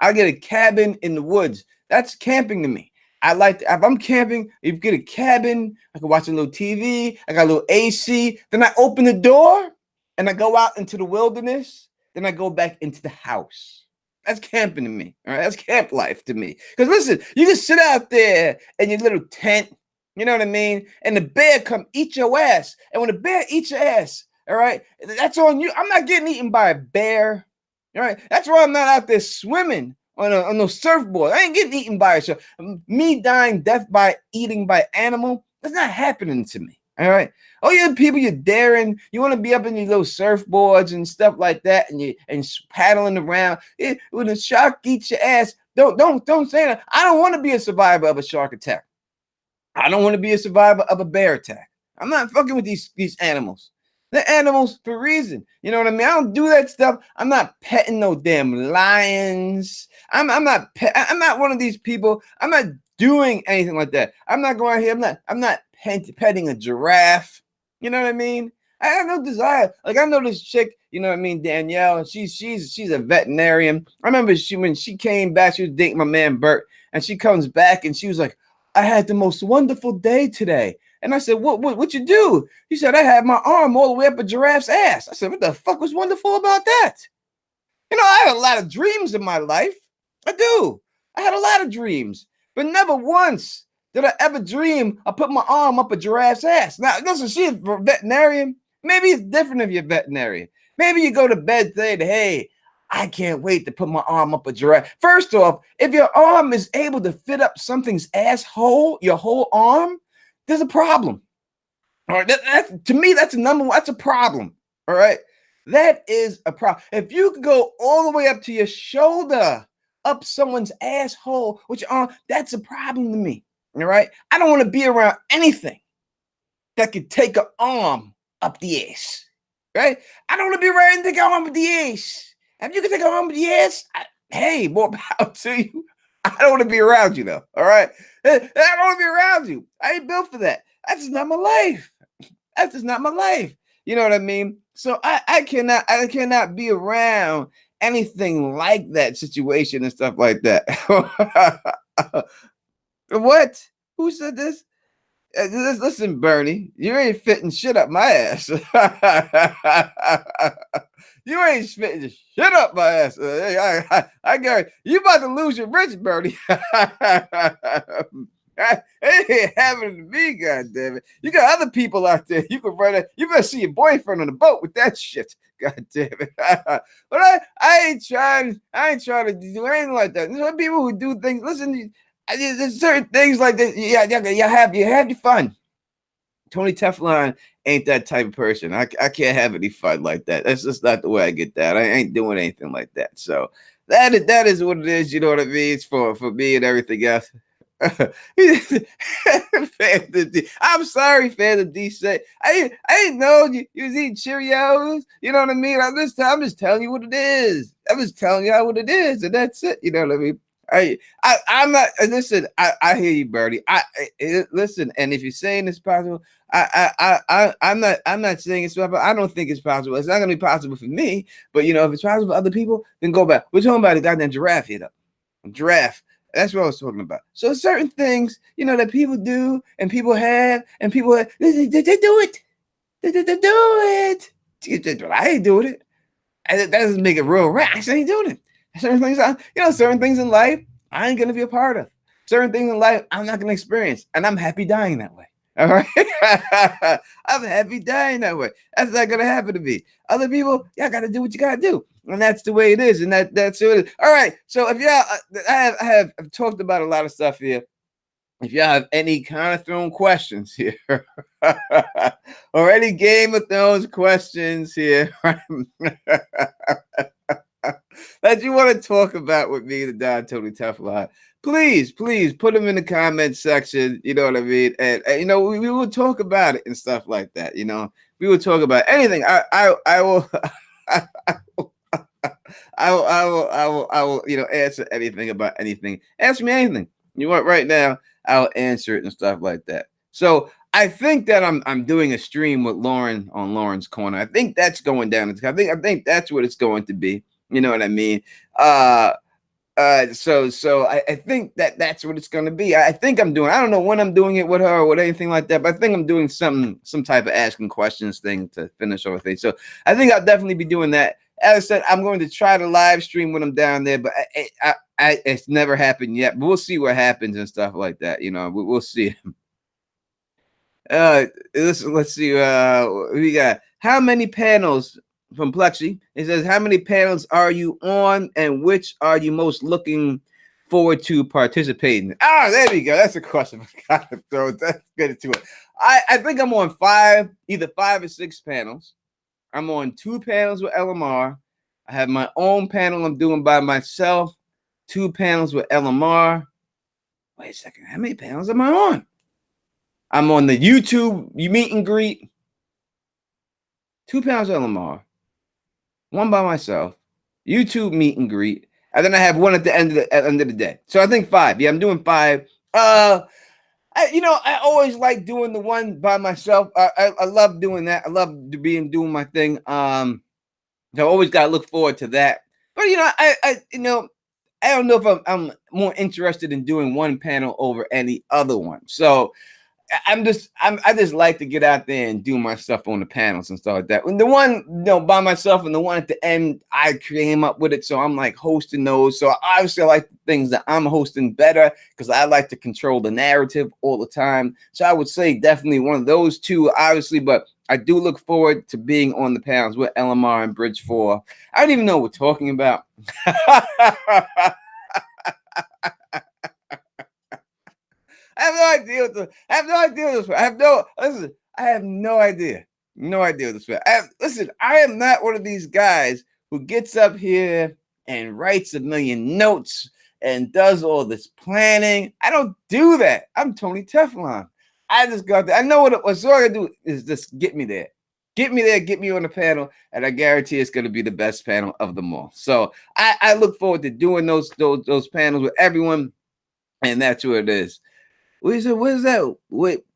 I'll get a cabin in the woods. That's camping to me. I like if I'm camping, you get a cabin, I can watch a little TV, I got a little AC, then I open the door and I go out into the wilderness, then I go back into the house. That's camping to me. All right. That's camp life to me. Because listen, you can sit out there in your little tent, you know what I mean? And the bear come eat your ass. And when the bear eats your ass, all right, that's on you. I'm not getting eaten by a bear. All right. That's why I'm not out there swimming on those surfboards. I ain't getting eaten by a shark. Me dying death by eating by animal, that's not happening to me. All right. Oh, you people, you're daring. You want to be up in your little surfboards and stuff like that, and paddling around. When a shark eats your ass, don't say that. I don't want to be a survivor of a shark attack. I don't want to be a survivor of a bear attack. I'm not fucking with these animals. They're animals for a reason. You know what I mean? I don't do that stuff. I'm not petting no damn lions. I'm not one of these people. I'm not doing anything like that. I'm not going out here. I'm not petting a giraffe. You know what I mean? I have no desire. Like I know this chick, you know what I mean, Danielle. She's a veterinarian. I remember when she came back, she was dating my man Bert, and she comes back and she was like, I had the most wonderful day today. And I said, what you do? He said, I had my arm all the way up a giraffe's ass. I said, what the fuck was wonderful about that? You know, I had a lot of dreams in my life. I do. I had a lot of dreams, but never once did I ever dream I put my arm up a giraffe's ass. Now, listen, she's a veterinarian. Maybe it's different if you're a veterinarian. Maybe you go to bed saying, hey, I can't wait to put my arm up a giraffe. First off, if your arm is able to fit up something's asshole, your whole arm, there's a problem. All right, to me, that's a problem. All right, that is a problem. If you could go all the way up to your shoulder, up someone's asshole with your arm, that's a problem to me. All right, I don't want to be around anything that could take an arm up the ass. Right? I don't want to be around and take an arm up the ass. If you can take an arm up the ass, Hey, more power to you. I don't want to be around you though. All right. I don't want to be around you. I ain't built for that. That's just not my life. That's just not my life. You know what I mean? So I cannot be around anything like that situation and stuff like that. What? Who said this? Listen, Bernie, you ain't fitting shit up my ass. You ain't fitting shit up my ass. I got you about to lose your rich, Bernie. It ain't happening to me, God damn it. You got other people out there. You can run it. You better see your boyfriend on the boat with that shit. God damn it. But I ain't trying to do anything like that. There's some people who do things. Listen, there's certain things like this. Yeah, you have your fun. Tony Teflon ain't that type of person. I can't have any fun like that. That's just not the way I get that. I ain't doing anything like that. So that is what it is. You know what I mean? It's for me and everything else. Fan of D. I'm sorry, fan of D. Say I ain't know you was eating Cheerios. You know what I mean? I'm just telling you what it is. I'm just telling y'all what it is, and that's it. You know what I mean? I'm not. Listen, I hear you, Birdie. Listen, and if you're saying it's possible, I'm not saying it's possible. I don't think it's possible. It's not gonna be possible for me. But if it's possible for other people, then go back. We're talking about a goddamn giraffe here, though. Giraffe. That's what I was talking about. So certain things, that people do and people have, and people they do it. They do it. I ain't doing it. That doesn't make it real rash. I ain't doing it. Certain things in life I ain't gonna be a part of. Certain things in life I'm not gonna experience, and I'm happy dying that way. All right, I'm happy dying that way. That's not gonna happen to me. Other people, y'all gotta do what you gotta do, and that's the way it is, and that's what it is. All right. So if y'all, I've talked about a lot of stuff here. If y'all have any kind of Thrones questions here, or any Game of Thrones questions here, that you want to talk about with me, the Don Tony Teflon, please put them in the comment section. You know what I mean? And we will talk about it and stuff like that. We will talk about anything. I will. I will answer anything about anything. Ask me anything you want right now. I'll answer it and stuff like that. So I think that I'm doing a stream with Lauren on Lauren's Corner. I think that's going down. I think that's what it's going to be. You know what I mean? So I think that's what it's gonna be. I think I'm doing. I don't know when I'm doing it with her or with anything like that, but I think I'm doing some type of asking questions thing to finish off things. So I think I'll definitely be doing that. As I said, I'm going to try to live stream when I'm down there, but it's never happened yet. But we'll see what happens and stuff like that. We'll see. Let's see. We got how many panels from Plexi? It says, how many panels are you on, and which are you most looking forward to participating? There we go. That's a question. So let's get into it. I think I'm on either 5 or 6 panels. I'm on 2 panels with LMR. I have my own panel I'm doing by myself. 2 panels with LMR. Wait a second. How many panels am I on? I'm on the YouTube meet and greet. 2 panels with LMR. 1 by myself. YouTube meet and greet. And then I have 1 at the end of the day. So I think 5. Yeah, I'm doing 5. I always like doing the one by myself. I love doing that. I love doing my thing. I always gotta look forward to that. But I don't know if I'm more interested in doing one panel over any other one. So I just like to get out there and do my stuff on the panels and stuff like that. When the one by myself and the one at the end, I came up with it, so I'm like hosting those. So obviously I like things that I'm hosting better because I like to control the narrative all the time. So I would say definitely one of those 2, obviously, but I do look forward to being on the panels with LMR and Bridge 4. I don't even know what we're talking about. I have no idea what this. I have no idea what this. Listen. I have no idea. No idea what this. Listen. I am not one of these guys who gets up here and writes a million notes and does all this planning. I don't do that. I'm Tony Teflon. I just got there. I know what's all I gotta do is just get me there. Get me there, get me on the panel, and I guarantee it's going to be the best panel of them all. So I look forward to doing those panels with everyone, and that's what it is. What is that? Wait,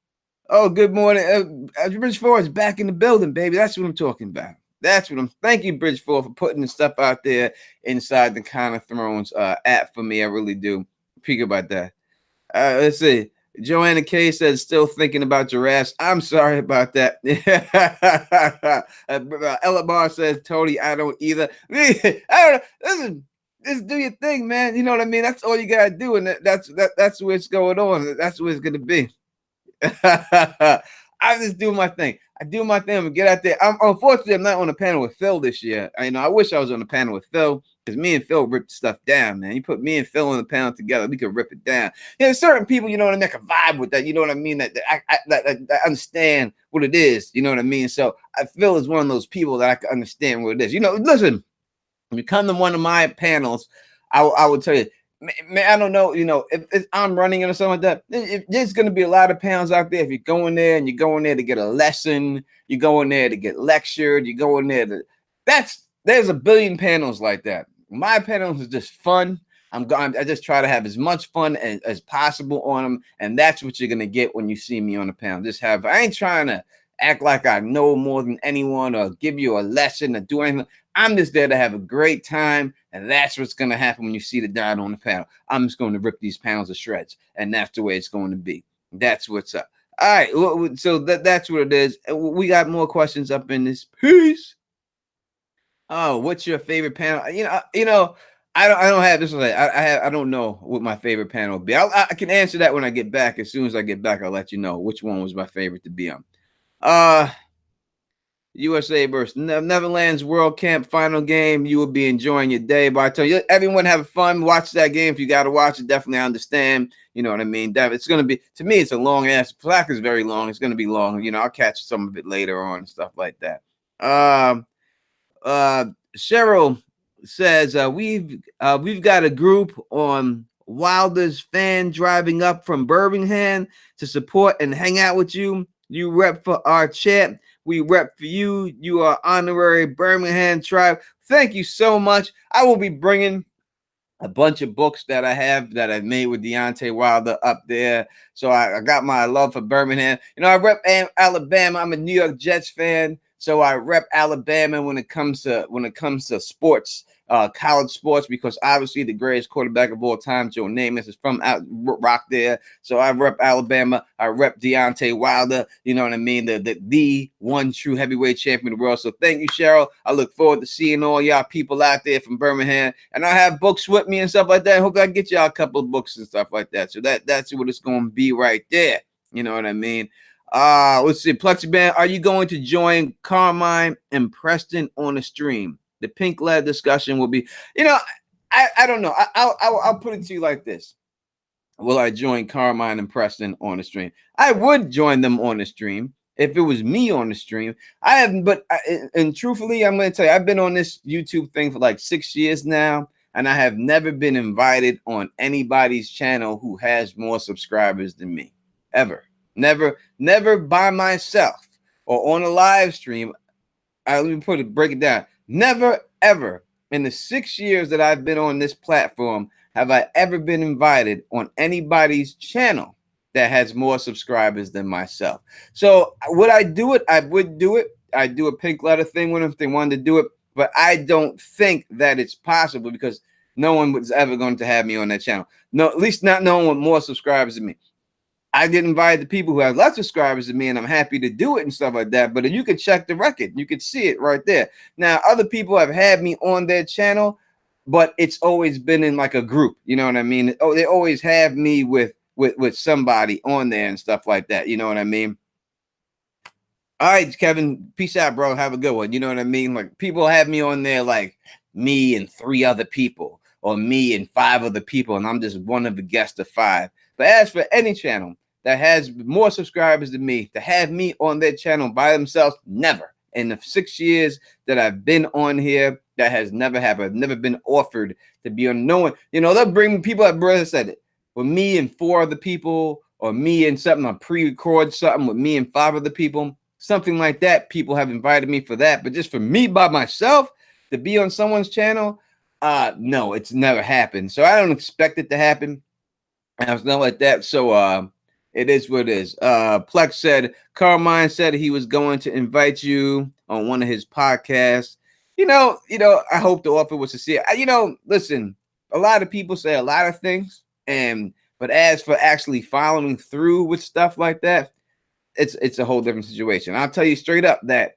oh, good morning, Bridge Four is back in the building, baby. That's what I'm talking about. That's what I'm. Thank you, Bridge Four, for putting the stuff out there inside the Kind of Thrones app for me. I really do. Speak about that. Let's see. Joanna K says still thinking about giraffes. I'm sorry about that. Ella Bar says Tony, I don't either. I don't know. Listen, just do your thing, man. You know what I mean? That's all you gotta do, and that's where it's going on. That's where it's gonna be. I just do my thing. I do my thing. I'm gonna get out there. Unfortunately, I'm not on the panel with Phil this year. I wish I was on the panel with Phil because me and Phil ripped stuff down, man. You put me and Phil on the panel together, we could rip it down. There's certain people, you know what I mean, that can vibe with that. You know what I mean? That I understand what it is. You know what I mean? So Phil is one of those people that I can understand what it is. Listen, when you come to one of my panels, I will tell you. Man, I don't know, if I'm running it or something like that, there's going to be a lot of pounds out there. If you go in there and you go in there to get a lesson, you go in there to get lectured, you go in there there's a billion panels like that. My panels is just fun. I just try to have as much fun as possible on them. And that's what you're going to get when you see me on the panel. I ain't trying to act like I know more than anyone or give you a lesson or do anything. I'm just there to have a great time, and that's what's going to happen when you see the dad on the panel. I'm just going to rip these panels to shreds, and that's the way it's going to be. That's what's up. All right, so that's what it is. We got more questions up in this piece. Oh, what's your favorite panel? I don't have this. I don't know what my favorite panel will be. I can answer that when I get back. As soon as I get back, I'll let you know which one was my favorite to be on. USA versus Netherlands World Camp final game. You will be enjoying your day. But I tell you, everyone have fun. Watch that game. If you got to watch it, definitely understand. You know what I mean? It's going to be, to me, it's a long ass. Flack is very long. It's going to be long. I'll catch some of it later on and stuff like that. Cheryl says we've got a group on Wilder's fan driving up from Birmingham to support and hang out with you. You rep for our chat. We rep for you. You are honorary Birmingham tribe. Thank you so much. I will be bringing a bunch of books that I have that I've made with Deontay Wilder up there. So I got my love for Birmingham. I rep Alabama. I'm a New York Jets fan. So I rep Alabama when it comes to sports, college sports, because obviously the greatest quarterback of all time, Joe Namath, is from Rock there. So I rep Alabama. I rep Deontay Wilder. You know what I mean? The one true heavyweight champion of the world. So thank you, Cheryl. I look forward to seeing all y'all people out there from Birmingham. And I have books with me and stuff like that. I hope I get y'all a couple of books and stuff like that. So that's what it's going to be right there. You know what I mean? Let's see. Plexiband, are you going to join Carmine and Preston on the stream? The pink led discussion will be, I don't know. I'll put it to you like this. Will I join Carmine and Preston on the stream? I would join them on the stream if it was me on the stream. I haven't, and truthfully, I'm going to tell you, I've been on this YouTube thing for like 6 years now, and I have never been invited on anybody's channel who has more subscribers than me, ever. Never by myself or on a live stream. Let me break it down. Never, ever in the 6 years that I've been on this platform have I ever been invited on anybody's channel that has more subscribers than myself. So would I do it? I would do it. I'd do a pink letter thing with them if they wanted to do it. But I don't think that it's possible because no one was ever going to have me on that channel. No, at least not no one with more subscribers than me. I get invited to people who have less subscribers than me, and I'm happy to do it and stuff like that. But you can check the record. You can see it right there. Now, other people have had me on their channel, but it's always been in like a group. You know what I mean? Oh, they always have me with somebody on there and stuff like that. You know what I mean? All right, Kevin. Peace out, bro. Have a good one. You know what I mean? Like people have me on there like me and 3 other people or me and 5 other people, and I'm just one of the guests of 5. But as for any channel that has more subscribers than me, to have me on their channel by themselves, never. In the 6 years that I've been on here, that has never happened. I've never been offered to be on no one. They'll bring people, like brother said it, with me and 4 other people, or me and something, I pre-record something with me and 5 other people. something like that, people have invited me for that. But just for me by myself to be on someone's channel, no, it's never happened. So I don't expect it to happen. And it's not like that. So it is what it is. Plex said Carmine said he was going to invite you on one of his podcasts. I hope the offer was sincere. Listen, a lot of people say a lot of things, but as for actually following through with stuff like that, it's a whole different situation. I'll tell you straight up that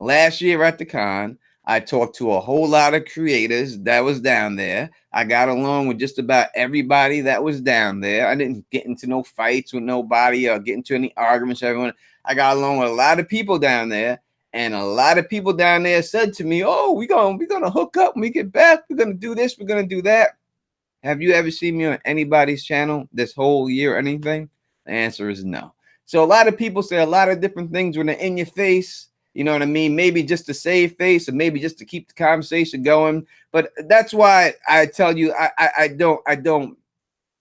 last year at the con, I talked to a whole lot of creators that was down there. I got along with just about everybody that was down there. I didn't get into no fights with nobody or get into any arguments with everyone. I got along with a lot of people down there, and a lot of people down there said to me, "Oh, we're gonna hook up when we get back. We're gonna do this. We're gonna do that." Have you ever seen me on anybody's channel this whole year or anything? The answer is no. So a lot of people say a lot of different things when they're in your face. You know what I mean? Maybe just to save face, or maybe just to keep the conversation going. But that's why I tell you, I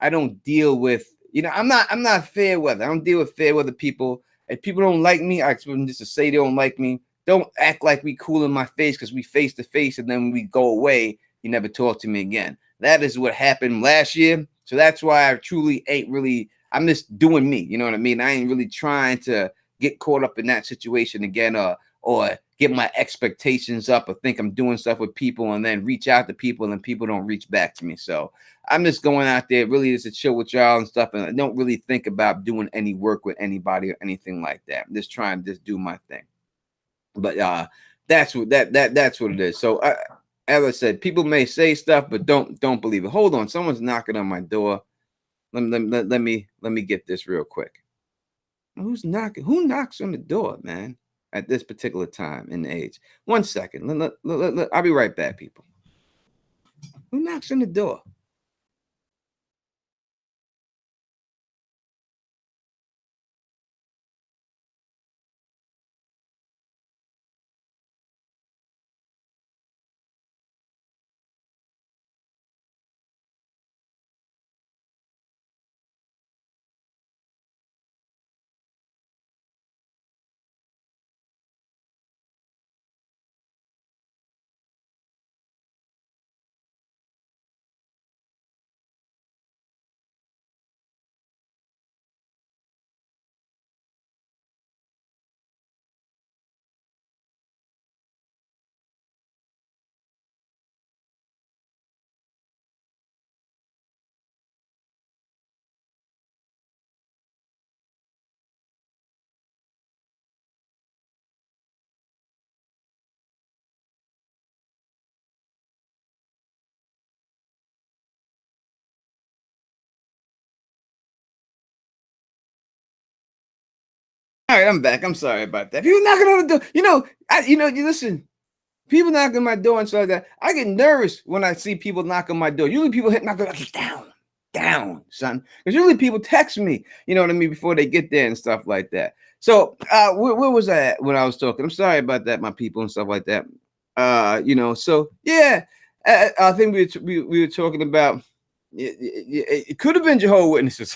don't deal with, I'm not fair weather. I don't deal with fair weather people. If people don't like me, I expect them just to say they don't like me. Don't act like we cool in my face because we face to face, and then we go away. You never talk to me again. That is what happened last year. So that's why I truly ain't really, I'm just doing me. You know what I mean? I ain't really trying to get caught up in that situation again, or get my expectations up, or think I'm doing stuff with people and then reach out to people and people don't reach back to me. So I'm just going out there really just to chill with y'all and stuff, and I don't really think about doing any work with anybody or anything like that. I'm just trying to just do my thing. But that's what that's what it is. So as I said, people may say stuff, but don't believe it. Hold on, someone's knocking on my door. Let me get this real quick. Who's knocking? Who knocks on the door, man? At this particular time in the age. 1 second. I'll be right back, people. Who knocks on the door? All right, I'm back. I'm sorry about that. People knocking on the door. You listen. People knocking on my door and stuff like that. I get nervous when I see people knock on my door. Usually people hit knock on down, son. Because usually people text me, you know what I mean, before they get there and stuff like that. So where was I at when I was talking? I'm sorry about that, my people and stuff like that. So yeah, I think we were talking about it could have been Jehovah's Witnesses.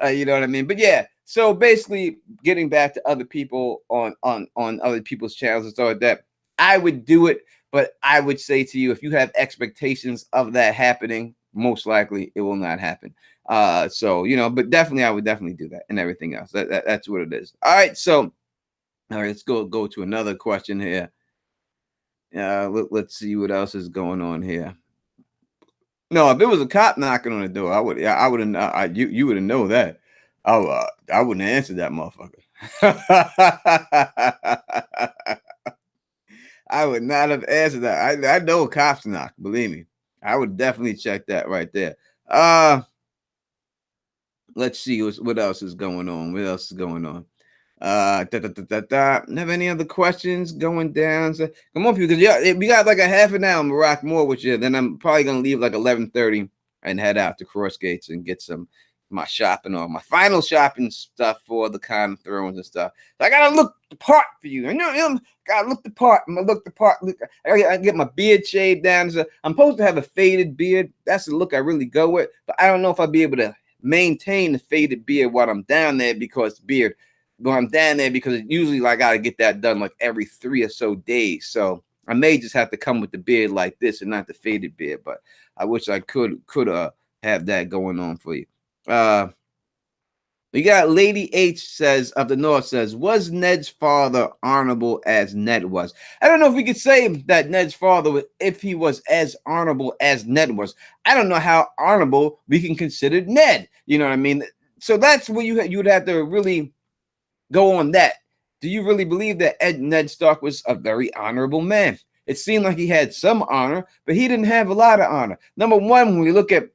You know what I mean? But yeah, so basically getting back to other people on other people's channels and stuff like that, I would do it, but I would say to you, if you have expectations of that happening, most likely it will not happen. But definitely I would definitely do that and everything else. That's what it is. All right, so all right, let's go to another question here. Let's see what else is going on here. No, if it was a cop knocking on the door, I would have, you would have know that. I wouldn't have answered that motherfucker. I would not have answered that. I know cops knock, believe me. I would definitely check that right there. Let's see what else is going on. What else is going on? Have any other questions going down? So, come on, people, because we got like a half an hour. I'm gonna rock more with you. Then I'm probably gonna leave like 11:30 and head out to Cross Gates and get my shopping on my final shopping stuff for the Con of Thrones and stuff. So I gotta look the part for you. Gotta look the part. I'm gonna look the part. I get my beard shaved down. So I'm supposed to have a faded beard. That's the look I really go with. But I don't know if I'll be able to maintain the faded beard while I'm down there because beard. When I'm down there because usually I gotta get that done like every 3 or so days. So I may just have to come with the beard like this and not the faded beard. But I wish I could have that going on for you. We got Lady H says of the North says, was Ned's father honorable as Ned was? I don't know if we could say that Ned's father, if he was as honorable as Ned was. I don't know how honorable we can consider Ned. You know what I mean? So that's where you would have to really go on that. Do you really believe that Ned Stark was a very honorable man? It seemed like he had some honor, but he didn't have a lot of honor. Number one, when we look at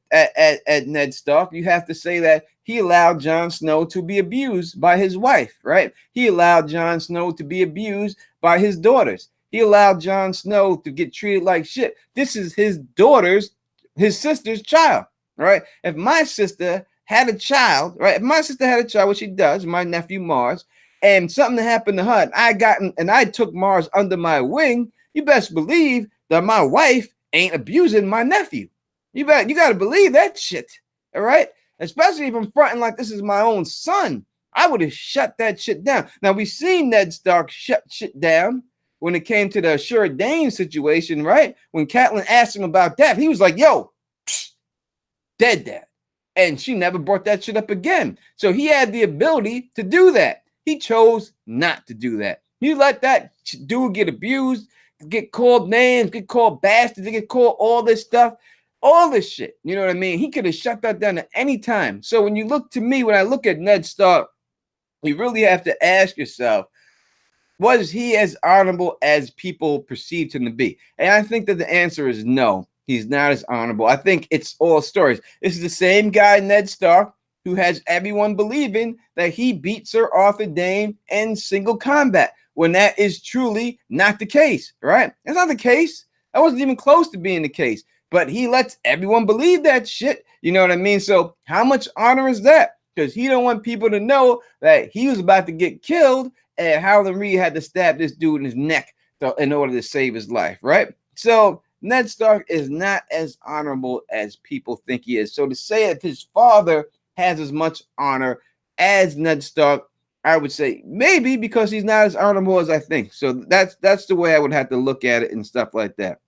Ned Stark, you have to say that he allowed Jon Snow to be abused by his wife, right? He allowed Jon Snow to be abused by his daughters. He allowed Jon Snow to get treated like shit. This is his sister's child, right? If my sister had a child, right? If my sister had a child, what she does, my nephew Mars, and something happened to her, and I took Mars under my wing, you best believe that my wife ain't abusing my nephew. You got to believe that shit. All right. Especially if I'm fronting like this is my own son. I would have shut that shit down. Now we've seen Ned Stark shut shit down when it came to the Ashura Dane situation, right? When Catelyn asked him about that, he was like, yo, psh, dead dad. And she never brought that shit up again. So he had the ability to do that. He chose not to do that. He let that dude get abused, get called names, get called bastards, get called all this stuff, all this shit. You know what I mean? He could have shut that down at any time. So when you look to me, when I look at Ned Stark, you really have to ask yourself, was he as honorable as people perceived him to be? And I think that the answer is no. He's not as honorable. I think it's all stories. This is the same guy, Ned Stark, who has everyone believing that he beat Sir Arthur Dayne in single combat, when that is truly not the case, right? It's not the case. That wasn't even close to being the case. But he lets everyone believe that shit. You know what I mean? So how much honor is that? Because he don't want people to know that he was about to get killed and Howland Reed had to stab this dude in his neck in order to save his life, right? So Ned Stark is not as honorable as people think he is. So to say that his father has as much honor as Ned Stark, I would say maybe because he's not as honorable as I think. So that's the way I would have to look at it and stuff like that.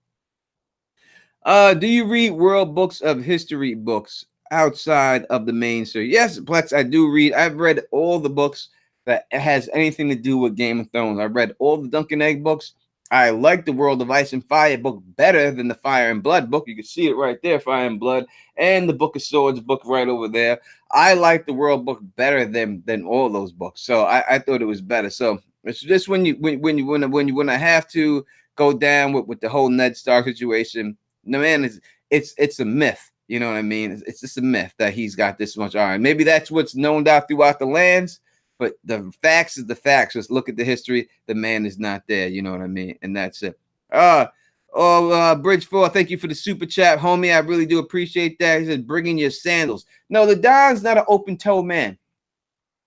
Do you read world books of history books outside of the main series? Yes, Plex, I do read. I've read all the books that has anything to do with Game of Thrones. I read all the Dunk and Egg books. I like the World of Ice and Fire book better than the Fire and Blood book. You can see it right there, Fire and Blood, and the Book of Swords book right over there. I like the World book better than all those books. So I thought it was better. So it's just when I have to go down with the whole Ned Stark situation. No, man, it's a myth. You know what I mean? It's just a myth that he's got this much iron. Maybe that's what's known out throughout the lands, but the facts is the facts. Just look at the history. The man is not there. You know what I mean? And that's it. Bridge 4, thank you for the super chat, homie. I really do appreciate that. He said, bringing your sandals. No, the Don's not an open toe man.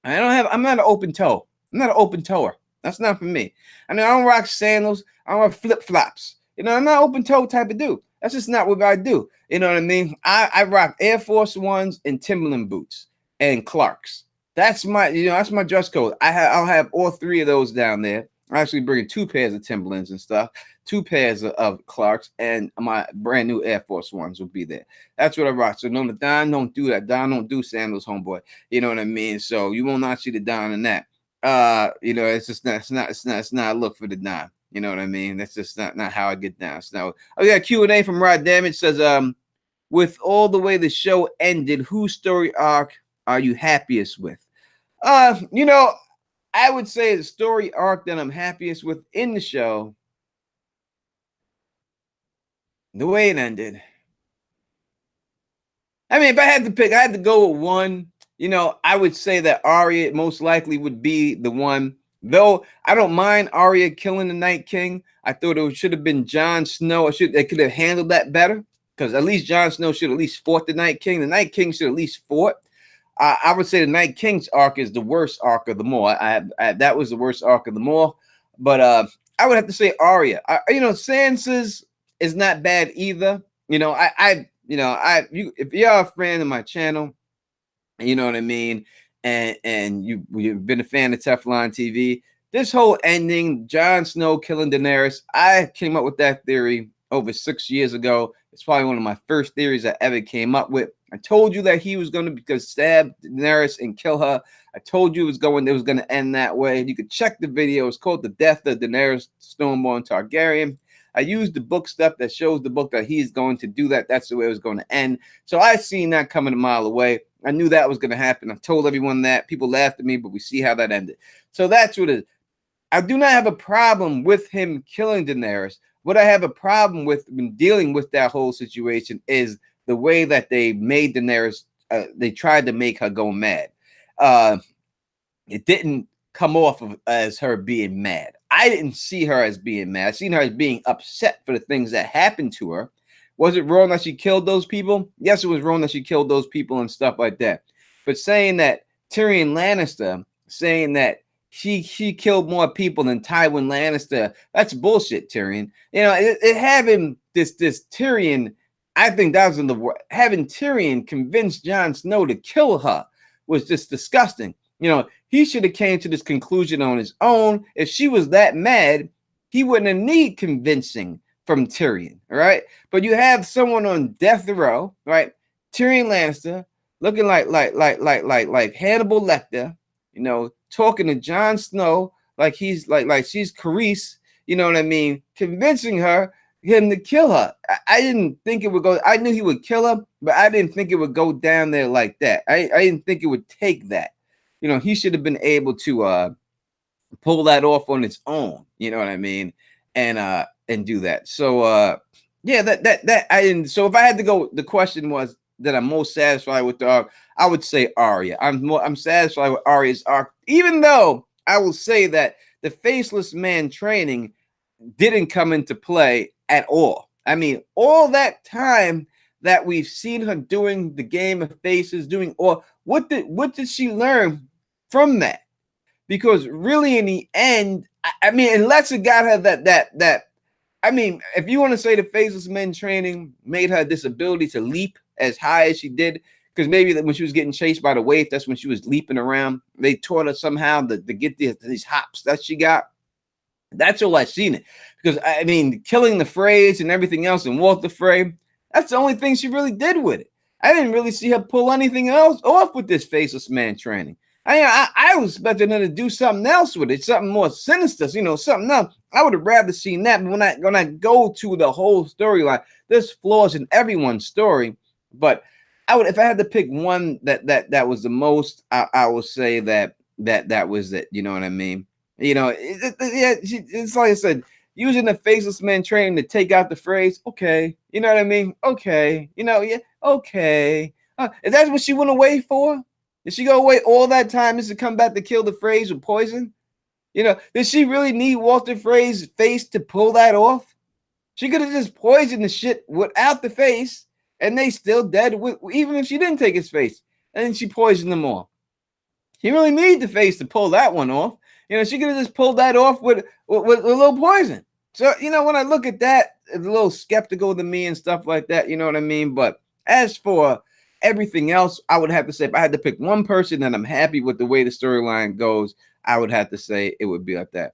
I'm not an open toe. I'm not an open toer. That's not for me. I mean, I don't rock sandals. I don't rock flip flops. You know, I'm not open toe type of dude. That's just not what I do. You know what I mean? I rock Air Force Ones and Timberland boots and Clarks. That's my dress code. I'll have all three of those down there. I'm actually bringing 2 pairs of Timberlands and stuff, 2 pairs of Clarks, and my brand new Air Force Ones will be there. That's what I rock. So no, the Don don't do that. Don don't do sandals, homeboy. You know what I mean? So you will not see the Don in that. It's just it's not a look for the Don. You know what I mean? That's just not how I get down. So we got Q&A from Rod Damage says, with all the way the show ended, whose story arc are you happiest with? I would say the story arc that I'm happiest with in the show, the way it ended. I mean, if I had to pick, I had to go with one. I would say that Arya most likely would be the one. Though I don't mind Arya killing the Night King. I thought it should have been Jon Snow. They could have handled that better, because at least Jon Snow should at least fought the Night King. The Night King should at least fought. I would say the Night King's arc is the worst arc of them all. That was the worst arc of them all. But I would have to say Arya. Sansa's is not bad either. If you're a fan of my channel, You know what I mean? And you've been a fan of Teflon TV. This whole ending, Jon Snow killing Daenerys, I came up with that theory over 6 years ago. It's probably one of my first theories I ever came up with. I told you that he was going to stab Daenerys and kill her. I told you it was going to end that way. You could check the video. It's called The Death of Daenerys Stormborn Targaryen. I used the book stuff that shows the book that he's going to do that. That's the way it was going to end. So I seen that coming a mile away. I knew that was going to happen. I told everyone that. People laughed at me, but we see how that ended. So that's what it is. I do not have a problem with him killing Daenerys. What I have a problem with when dealing with that whole situation is the way that they made Daenerys. They tried to make her go mad. It didn't come off of as her being mad. I didn't see her as being mad. I seen her as being upset for the things that happened to her. Was it wrong that she killed those people? Yes, it was wrong that she killed those people and stuff like that. But saying that Tyrion Lannister, saying that she killed more people than Tywin Lannister, that's bullshit, Tyrion. You know, having this Tyrion, I think that was in the having Tyrion convince Jon Snow to kill her was just disgusting. You know, he should have came to this conclusion on his own. If she was that mad, he wouldn't have need convincing from Tyrion, all right? But you have someone on death row, right? Tyrion Lannister looking like Hannibal Lecter, you know, talking to Jon Snow like he's like she's Carice, you know what I mean? Convincing him to kill her. I didn't think it would go. I knew he would kill her, but I didn't think it would go down there like that. I didn't think it would take that. You know, he should have been able to pull that off on its own, you know what I mean? And do that. So yeah, that I didn't. So if I had to go, the question was that I'm most satisfied with the arc, I would say Arya. I'm satisfied with Arya's arc, even though I will say that the faceless man training didn't come into play at all. I mean, all that time that we've seen her doing the game of faces, doing, or what did she learn from that? Because really, in the end, I mean, unless it got her that. I mean, if you want to say the faceless men training made her this ability to leap as high as she did, because maybe when she was getting chased by the wave, that's when she was leaping around. They taught her somehow to get these hops that she got. That's all I've seen it. Because I mean, killing the Freys and everything else and Walter Frey, that's the only thing she really did with it. I didn't really see her pull anything else off with this faceless man training. I was expecting her to do something else with it, something more sinister, you know, something else. I would have rather seen that. But when I go to the whole storyline, there's flaws in everyone's story. But I would, if I had to pick one that was the most, I will say that was it. You know what I mean? You know, it's like I said, using the faceless man training to take out the Freys. Okay, you know what I mean? Okay, you know, yeah, okay. Is that what she went away for? Did she go away all that time just to come back to kill the Freys with poison? You know, did she really need Walter Frey's face to pull that off? She could have just poisoned the shit without the face, and they still dead, even if she didn't take his face. And then she poisoned them all. She really need the face to pull that one off. You know, she could have just pulled that off with a little poison. So, you know, when I look at that, it's a little skeptical to me and stuff like that. You know what I mean? But as for everything else, I would have to say, if I had to pick one person that I'm happy with the way the storyline goes, I would have to say it would be like that.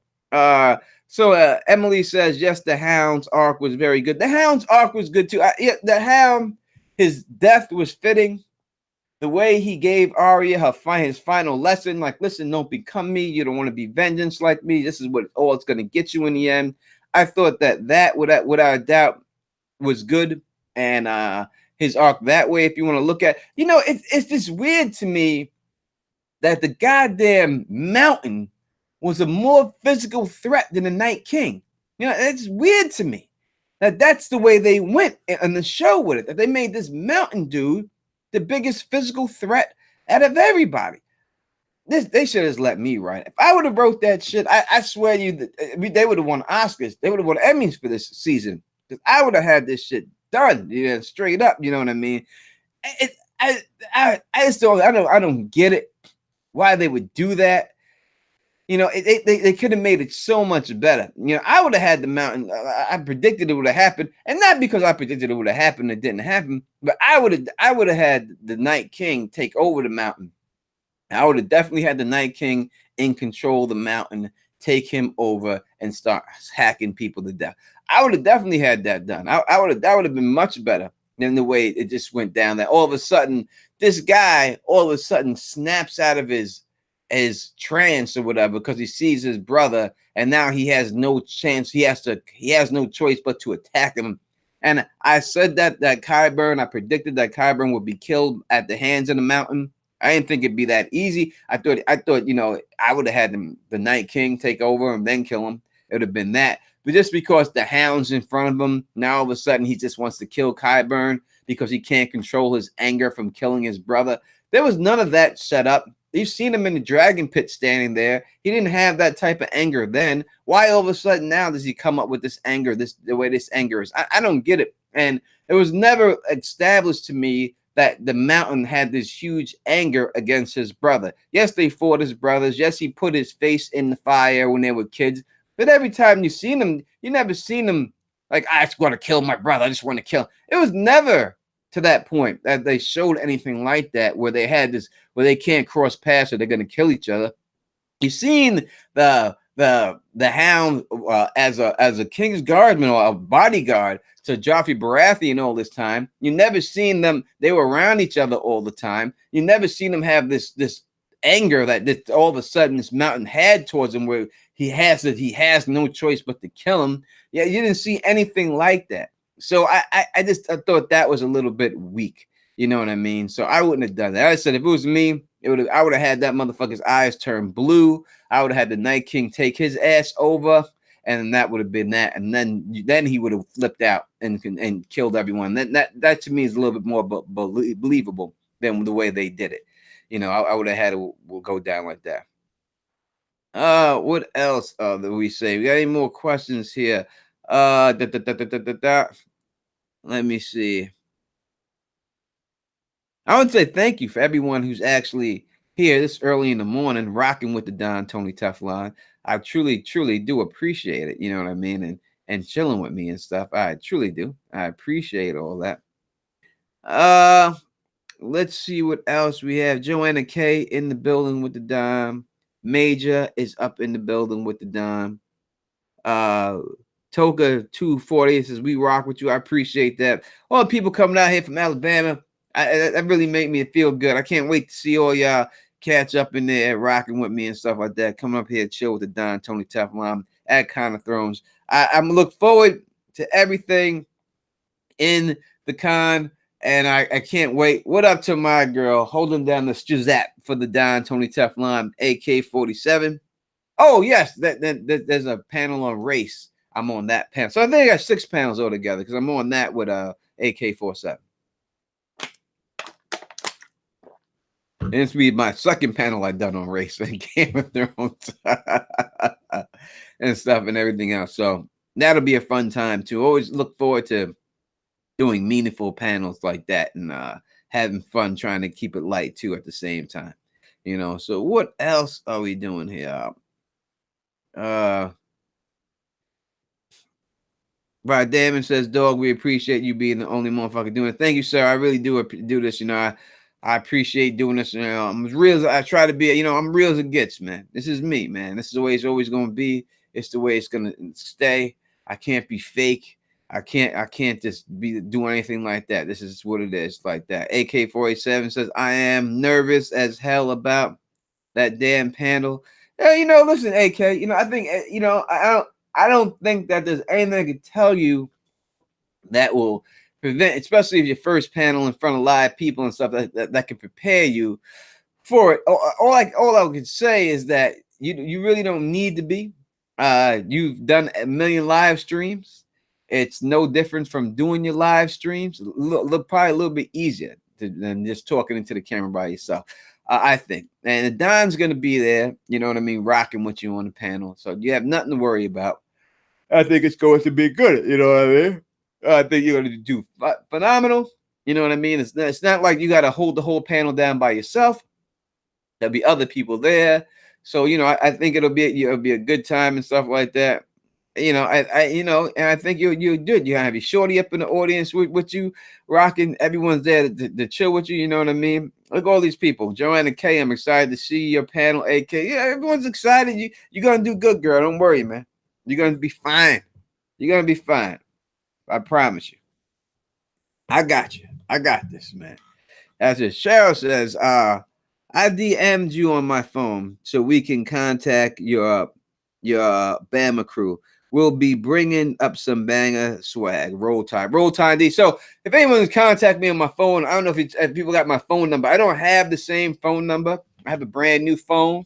So Emily says, yes, the Hound's arc was very good. The Hound's arc was good too. Yeah, the Hound, his death was fitting. The way he gave Arya his final lesson, like, listen, don't become me. You don't want to be vengeance like me. This is what all it's going to get you in the end. I thought that without a doubt was good. And his arc that way, if you want to look at, you know, it's just weird to me that the goddamn mountain was a more physical threat than the Night King. You know, it's weird to me that that's the way they went in the show with it, that they made this mountain dude the biggest physical threat out of everybody. They should have let me write. If I would have wrote that shit, I swear you, they would have won Oscars. They would have won Emmys for this season, because I would have had this shit done, you know, straight up. You know what I mean? I just don't. I don't get it. Why they would do that. You know, they could have made it so much better. You know, I would have had the mountain. I predicted it would have happened, and not because I predicted it would have happened. It didn't happen, but I would have had the Night King take over the mountain. I would have definitely had the Night King in control of the mountain, take him over, and start hacking people to death. I would have definitely had that done. I would have that would have been much better than the way it just went down. That all of a sudden, this guy all of a sudden snaps out of his trance or whatever because he sees his brother, and now he has no chance. He has no choice but to attack him. And I said that Qyburn, I predicted that Qyburn would be killed at the hands of the mountain. I didn't think it'd be that easy. I thought, I would have had the Night King take over and then kill him. It would have been that. But just because the hound's in front of him, now all of a sudden he just wants to kill Qyburn because he can't control his anger from killing his brother. There was none of that set up. You've seen him in the dragon pit standing there. He didn't have that type of anger then. Why all of a sudden now does he come up with this anger, the way this anger is? I don't get it. And it was never established to me that the mountain had this huge anger against his brother. Yes, they fought as brothers. Yes, he put his face in the fire when they were kids. But every time you seen him, you never seen him like, I just want to kill my brother. I just want to kill him. It was never to that point that they showed anything like that where they had this, where they can't cross paths or they're going to kill each other. You've seen the hound as a king's guardsman or a bodyguard to Joffrey Baratheon all this time. You never seen them; they were around each other all the time. You never seen them have this anger that all of a sudden this mountain had towards him, where he has no choice but to kill him. Yeah, you didn't see anything like that. So I thought that was a little bit weak. You know what I mean? So I wouldn't have done that. I said if it was me, I would have had that motherfucker's eyes turn blue. I would have had the Night King take his ass over, and that would have been that. And then he would have flipped out and killed everyone. That to me is a little bit more believable than the way they did it. You know, I would have had it will go down like that. What else do we say? We got any more questions here? Let me see. I would say thank you for everyone who's actually here this early in the morning, rocking with the Don Tony Teflon. I truly, truly do appreciate it. You know what I mean, and chilling with me and stuff. I truly do. I appreciate all that. Uh, let's see what else we have. Joanna K in the building with the dime. Major is up in the building with the dime. Toka 240 says we rock with you. I appreciate that. All the people coming out here from Alabama, that really made me feel good. I can't wait to see all y'all catch up in there, rocking with me and stuff like that. Coming up here, chill with the Don Tony Teflon at Kind of Thrones. I'm look forward to everything in the con, and I can't wait. What up to my girl holding down the Strizap for the Don Tony Teflon AK-47? Oh yes, there's a panel on race. I'm on that panel, so I think I got 6 panels altogether because I'm on that with AK-47. And this will be my second panel I've done on race and Game of Thrones and stuff and everything else. So that'll be a fun time too. Always look forward to doing meaningful panels like that and having fun trying to keep it light too at the same time. You know, so what else are we doing here? Right, Damon says, "Dog, we appreciate you being the only motherfucker doing it." Thank you, sir. I really do do this. You know, I appreciate doing this. You know, I'm as real as I try to be. You know, I'm real as it gets, man. This is me, man. This is the way it's always going to be. It's the way it's going to stay. I can't be fake. I can't just be doing anything like that. This is what it is, like that. AK-47 says, "I am nervous as hell about that damn panel." Yeah, you know, listen, AK. You know, I think you know, I don't think that there's anything I can tell you that will prevent, especially if your first panel in front of live people and stuff that can prepare you for it. All I can say is that you really don't need to be. You've done a million live streams. It's no different from doing your live streams. Probably a little bit easier than just talking into the camera by yourself. I think. And Don's going to be there, you know what I mean, rocking with you on the panel. So you have nothing to worry about. I think it's going to be good. You know what I mean? I think you're going to do phenomenal. You know what I mean? It's not like you got to hold the whole panel down by yourself. There'll be other people there So I think it'll be a good time and stuff like that. And I think you good. You have your shorty up in the audience with you, rocking. Everyone's there to chill with you. You know what I mean? Look at all these people. Joanna K, I'm excited to see your panel. AK, yeah, everyone's excited. You're gonna do good, girl. Don't worry, man. You're gonna be fine. You're gonna be fine. I promise you. I got you. I got this, man. That's it. Cheryl says, I DM'd you on my phone so we can contact your Bama crew. We'll be bringing up some banger swag. Roll Tide D. So if anyone's contact me on my phone, I don't know if people got my phone number. I don't have the same phone number. I have a brand new phone,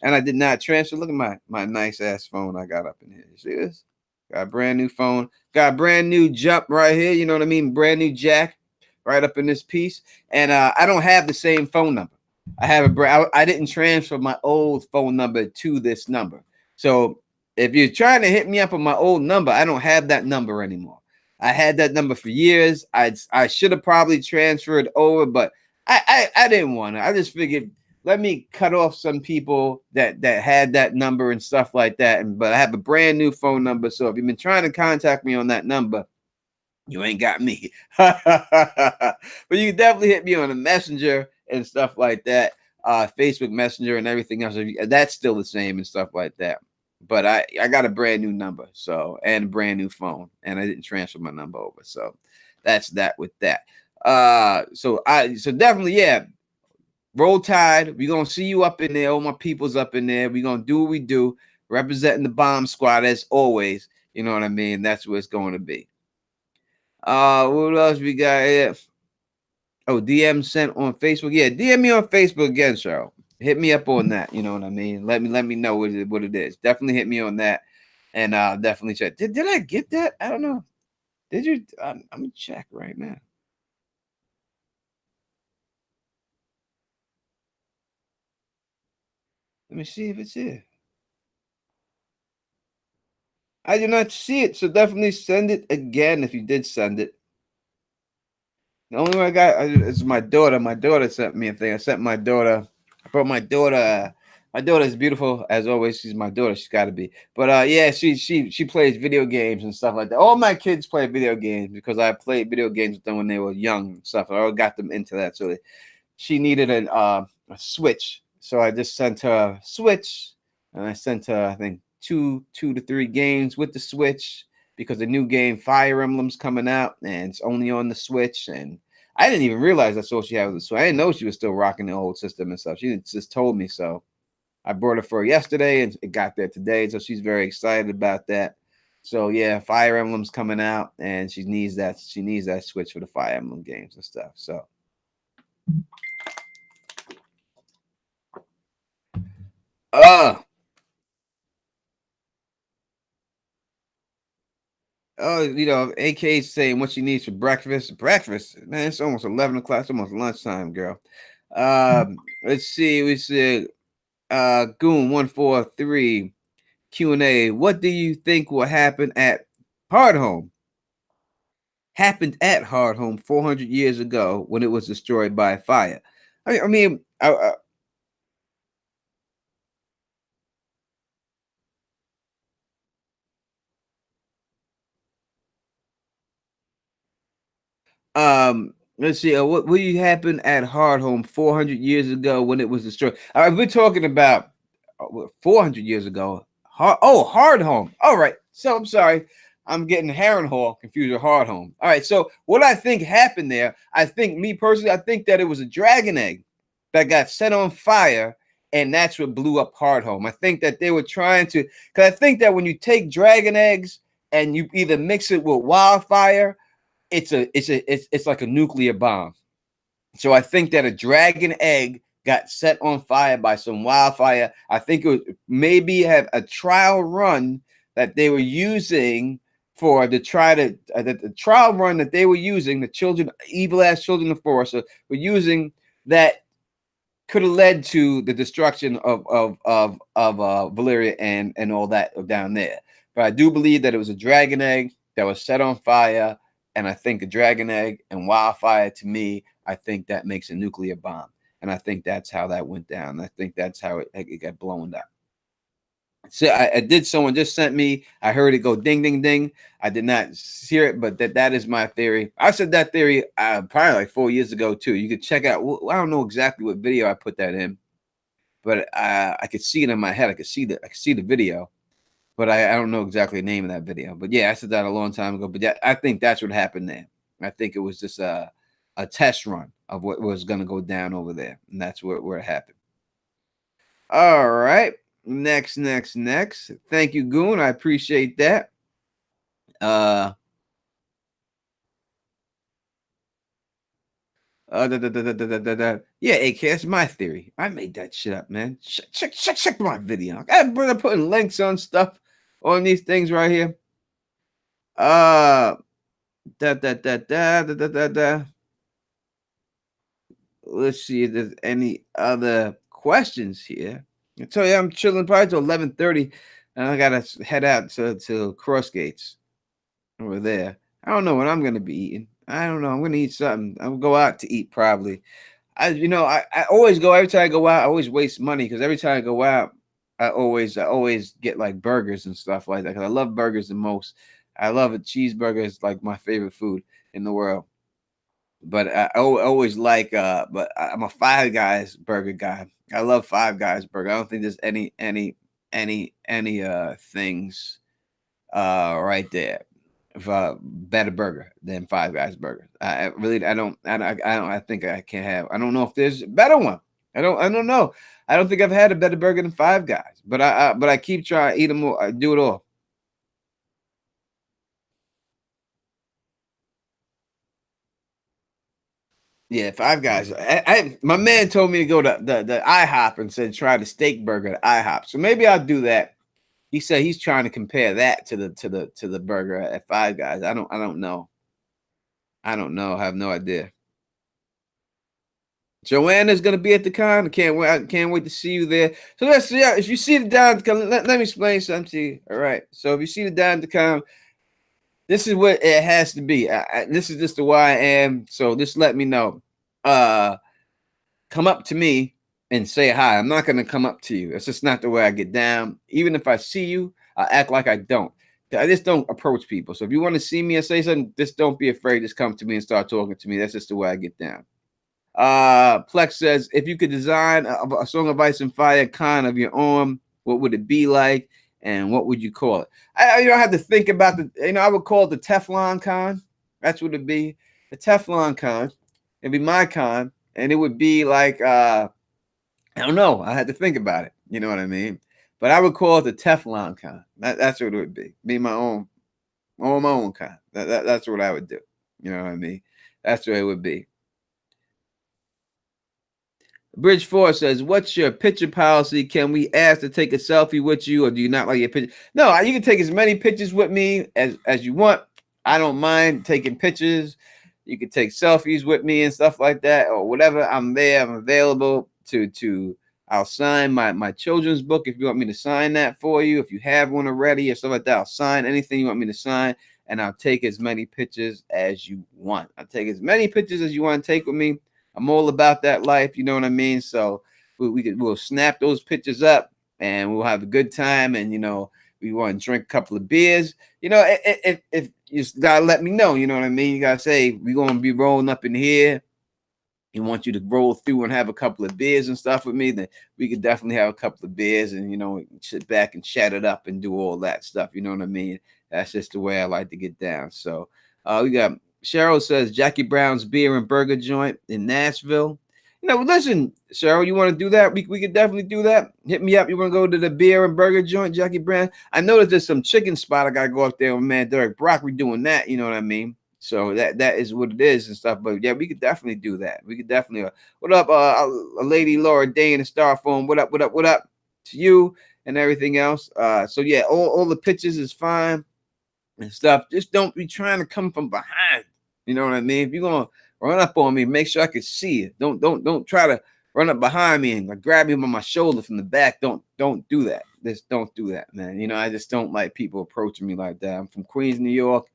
and I did not transfer. Look at my nice ass phone I got up in here. You see this? Got a brand new phone. Got a brand new jump right here. You know what I mean? Brand new jack right up in this piece. And I don't have the same phone number. I didn't transfer my old phone number to this number. So if you're trying to hit me up on my old number, I don't have that number anymore. I had that number for years. I should have probably transferred over, but I didn't want to. I just figured let me cut off some people that had that number and stuff like that. But I have a brand new phone number. So if you've been trying to contact me on that number, you ain't got me. But you can definitely hit me on the messenger and stuff like that. Facebook Messenger and everything else. That's still the same and stuff like that. But I got a brand new number, so, and a brand new phone, and I didn't transfer my number over. So that's that with that. So definitely, yeah. Roll Tide. We're gonna see you up in there. All my people's up in there. We're gonna do what we do, representing the bomb squad as always. You know what I mean? That's what it's going to be. What else we got here? Oh, DM sent on Facebook. Yeah, DM me on Facebook again, Cheryl. Hit me up on that. You know what I mean? Let me know what it is. Definitely hit me on that, and definitely check. Did I get that? I don't know. Did you? I'm gonna check right now. Let me see if it's here. I did not see it, so definitely send it again if you did send it. The only one I got is my daughter. My daughter sent me a thing. I sent my daughter. I brought my daughter. My daughter is beautiful as always. She's my daughter. She's got to be. But yeah, she plays video games and stuff like that. All my kids play video games because I played video games with them when they were young and stuff. I got them into that. So she needed a Switch. So I just sent her a Switch, and I sent her I think two to three games with the Switch because the new game Fire Emblem's coming out and it's only on the Switch. And I didn't even realize that's all she had with the Switch. I didn't know she was still rocking the old system and stuff. She just told me so. I brought it for her yesterday and it got there today, so she's very excited about that. So yeah, Fire Emblem's coming out and she needs that. She needs that Switch for the Fire Emblem games and stuff. So uh oh, AK saying what she needs for breakfast. Breakfast, man, it's almost 11 o'clock. It's almost lunchtime, girl. Let's see. We said, Goon 143 Q&A. What do you think will happen at Hardhome? Happened at Hardhome 400 years ago when it was destroyed by fire. I mean, let's see. What happened at Hardhome 400 years ago when it was destroyed? We're talking about 400 years ago. Hardhome. All right. So I'm sorry. I'm getting Harrenhal confused with Hardhome. All right. So what I think happened there, I think me personally, I think that it was a dragon egg that got set on fire, and that's what blew up Hardhome. I think that they were trying to, because I think that when you take dragon eggs and you either mix it with wildfire, it's like a nuclear bomb. So I think that a dragon egg got set on fire by some wildfire. I think it was maybe have a trial run that they were using for to try to the trial run that they were using, the children, evil ass children of force, were using that could have led to the destruction of Valyria and all that down there. But I do believe that it was a dragon egg that was set on fire, and I think a dragon egg and wildfire to me, I think that makes a nuclear bomb. and I think that's how that went down. I think that's how it got blown up. So I did. Someone just sent me. I heard it go ding, ding, ding. I did not hear it, but that is my theory. I said that theory probably like 4 years ago too. You could check out. I don't know exactly what video I put that in, but I could see it in my head. I could see the video, but I don't know exactly the name of that video. But yeah, I said that a long time ago. But yeah, I think that's what happened there. I think it was just a test run of what was going to go down over there, and that's where it happened. All right. Next. Thank you, Goon. I appreciate that. Uh, yeah, AK, that's my theory. I made that shit up, man. Check my video. I'm putting links on stuff on these things right here. Uh, da da da da da da da da. Let's see if there's any other questions here. I tell you, I'm chilling probably till 11:30, and I gotta head out to Crossgates over there. I don't know what I'm gonna be eating. I don't know. I'm gonna eat something. I'm gonna go out to eat probably. I always go every time I go out. I always waste money because every time I go out, I always get like burgers and stuff like that. Because I love burgers the most. I love it. Cheeseburger is like my favorite food in the world. But always like but I'm a Five Guys burger guy. I love Five Guys burger. I don't think there's any things right there of better burger than Five Guys burger. I really I think I can't have. I don't know if there's a better one. I don't know. I don't think I've had a better burger than Five Guys. But I keep trying to eat them all. I do it all. Yeah, Five Guys. My man told me to go to the IHOP and said try the steak burger at IHOP. So maybe I'll do that. He said he's trying to compare that to the burger at Five Guys. I don't know. I don't know. I have no idea. Joanna's gonna be at the con. I can't wait to see you there. So let's see. Yeah, if you see the down, let me explain something to you. All right. So if you see the down to come, this is what it has to be. This is just the way I am. So just let me know. Uh, Come up to me and say hi. I'm not gonna come up to you. It's just not the way I get down. Even if I see you, I act like I don't. I just don't approach people. So if you want to see me and say something, just don't be afraid. Just come to me and start talking to me. That's just the way I get down. Plex says, if you could design a Song of Ice and Fire con of your own, what would it be like, and what would you call it? I have to think about the. I would call it the Teflon con. That's what it'd be. The Teflon con. It'd be my con, and it would be like I don't know. I had to think about it. You know what I mean? But I would call it the Teflon con. That's what it would be. Be my own, on my own con. That's what I would do. You know what I mean? That's what it would be. Bridge 4 says, what's your picture policy? Can we ask to take a selfie with you, or do you not like your picture? No, you can take as many pictures with me as you want. I don't mind taking pictures. You can take selfies with me and stuff like that, or whatever. I'm there. I'm available to I'll sign my children's book if you want me to sign that for you. If you have one already or stuff like that, I'll sign anything you want me to sign, and I'll take as many pictures as you want. I'll take as many pictures as you want to take with me. I'm all about that life, you know what I mean? So we'll snap those pictures up and we'll have a good time. And we want to drink a couple of beers. If you just gotta let me know, you know what I mean? You gotta say we're gonna be rolling up in here. He wants you to roll through and have a couple of beers and stuff with me, then we could definitely have a couple of beers and sit back and chat it up and do all that stuff. You know what I mean? That's just the way I like to get down. So we got Cheryl says Jackie Brown's beer and burger joint in Nashville. Listen, Cheryl, you want to do that? We could definitely do that. Hit me up. You want to go to the beer and burger joint, Jackie Brown? I know that there's some chicken spot I gotta go up there with man Derek Brock. We're doing that. You know what I mean? So that is what it is and stuff. But yeah, we could definitely do that. We could definitely. What up, a lady Laura Day in the Star Phone? What up? What up? What up to you and everything else? So yeah, all the pictures is fine and stuff. Just don't be trying to come from behind. You know what I mean? If you're gonna run up on me, make sure I can see it. Don't try to run up behind me and grab me by my shoulder from the back. Don't do that. Just don't do that, man. I just don't like people approaching me like that. I'm from Queens, New York.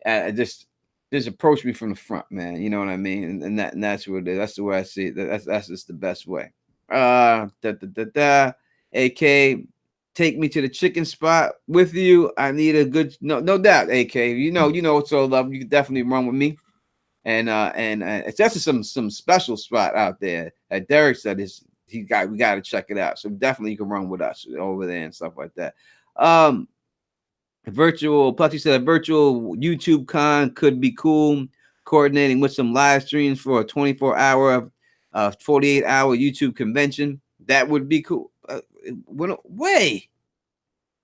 I just just approach me from the front, man. You know what I mean? And that's what it is. That's the way I see it. That's just the best way. Da da da da. AK, take me to the chicken spot with you. I need a good no doubt. AK, you know it's all love. You can definitely run with me. And it's actually some special spot out there that Derek said is we got to check it out. So definitely you can run with us over there and stuff like that. Um, Virtual plus you said a virtual YouTube con could be cool. Coordinating with some live streams for a 24-hour, 48-hour YouTube convention. That would be cool. Way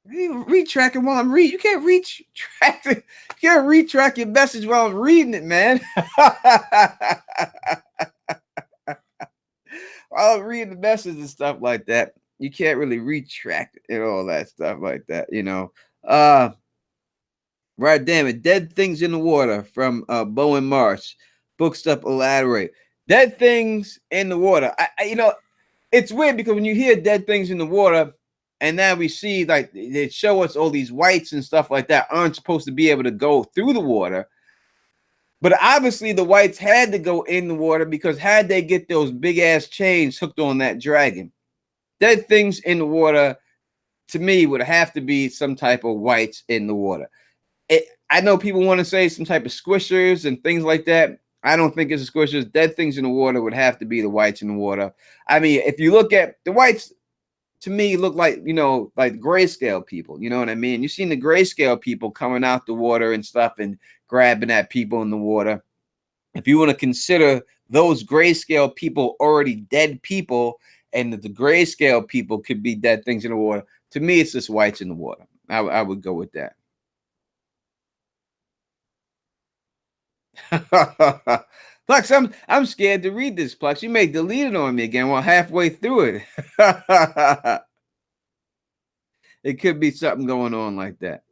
retracking while I'm reading. You can't retrack it. You can't retrack your message while I'm reading it, man. While I'm reading the message and stuff like that, you can't really retract it and all that stuff like that, you know. Right, damn it. Dead Things in the Water from Bowen Marsh. Books up elaborate. Dead Things in the Water. It's weird because when you hear Dead Things in the Water, and now we see like they show us all these whites and stuff like that aren't supposed to be able to go through the water. But obviously the whites had to go in the water because had they get those big ass chains hooked on that dragon, Dead Things in the Water to me would have to be some type of whites in the water. I know people want to say some type of squishers and things like that. I don't think it's a squishers. Dead Things in the Water would have to be the whites in the water. I mean, if you look at the whites, to me, look like, like grayscale people. You know what I mean? You've seen the grayscale people coming out the water and stuff and grabbing at people in the water. If you want to consider those grayscale people already dead people, and the grayscale people could be dead things in the water, to me, it's just whites in the water. I would go with that. Plex, I'm scared to read this, Plex. You may delete it on me again while halfway through it. It could be something going on like that.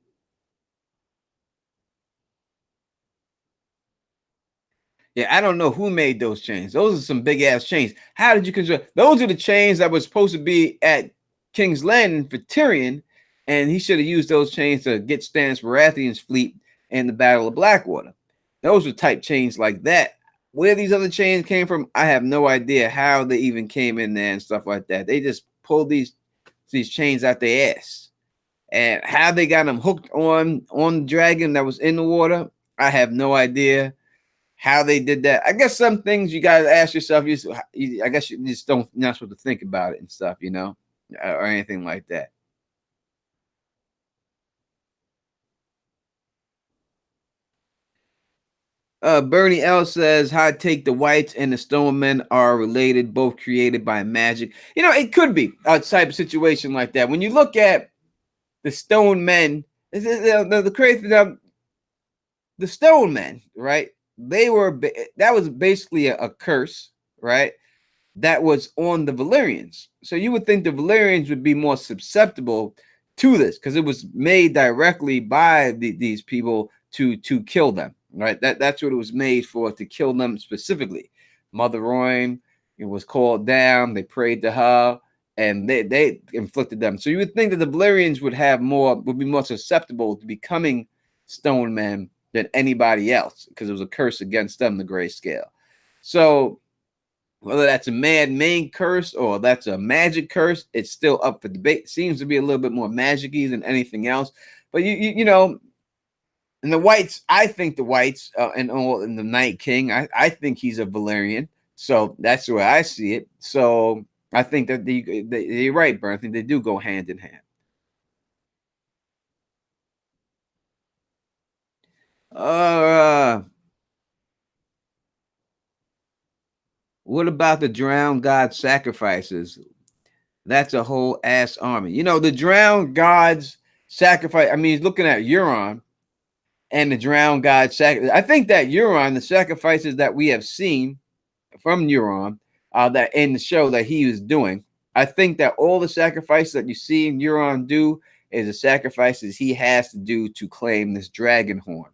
Yeah, I don't know who made those chains. Those are some big ass chains. How did you construct? Those are the chains that were supposed to be at King's Landing for Tyrion, and he should have used those chains to get Stannis Baratheon's fleet in the Battle of Blackwater. Those were type chains like that. Where these other chains came from, I have no idea how they even came in there and stuff like that. They just pulled these chains out their ass, and how they got them hooked on the dragon that was in the water, I have no idea how they did that. I guess some things you gotta ask yourself. I guess you just don't, you're not supposed to think about it and stuff, or anything like that. Bernie L says, "Hot take: the whites and the stone men are related, both created by magic." It could be a type of situation like that. When you look at the stone men, the crazy thing, the stone men, right? That was basically a curse, right? That was on the Valyrians. So you would think the Valyrians would be more susceptible to this because it was made directly by these people to kill them, right? That's what it was made for, to kill them specifically. Mother Royan, it was called down. They prayed to her, and they inflicted them. So you would think that the Valyrians would be more susceptible to becoming stone men than anybody else because it was a curse against them, the grayscale. So whether that's a man-made curse or that's a magic curse, it's still up for debate. Seems to be a little bit more magic-y than anything else. But and the whites, I think the whites and the Night King, I think he's a Valyrian. So that's the way I see it. So I think that you're right, Bern. I think they do go hand in hand. Uh, what about the drowned god sacrifices? That's a whole ass army. The drowned gods sacrifice. I mean, he's looking at Euron and the drowned god sacrifice. I think that Euron, the sacrifices that we have seen from Euron, that in the show that he was doing, I think that all the sacrifices that you see Euron do is the sacrifices he has to do to claim this dragon horn.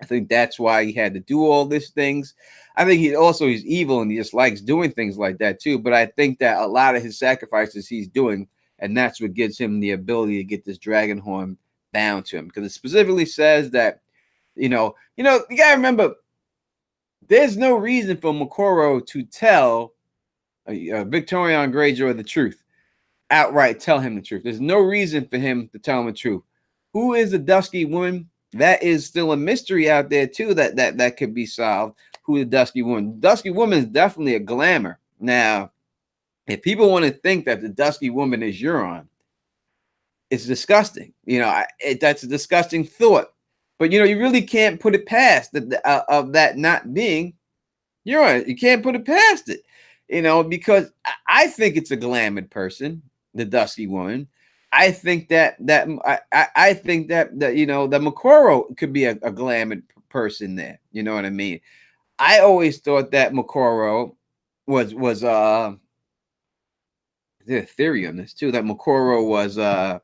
I think that's why he had to do all these things. I think he's evil and he just likes doing things like that too. But I think that a lot of his sacrifices he's doing, and that's what gives him the ability to get this dragon horn bound to him. Because it specifically says that You gotta remember, there's no reason for Makoro to tell Victorian Greyjoy the truth, outright tell him the truth. There's no reason for him to tell him the truth. Who is the Dusky Woman? That is still a mystery out there too. That could be solved. Who the Dusky Woman? Dusky Woman is definitely a glamour. Now, if people want to think that the Dusky Woman is Euron, it's disgusting. That's a disgusting thought. But you really can't put it past of that not being Euron. You can't put it past it. Because I think it's a glamored person, the Dusky Woman. I think I think that that Makoro could be a glamored person there. You know what I mean? I always thought that Makoro was there's a theory on this too, that Makoro was the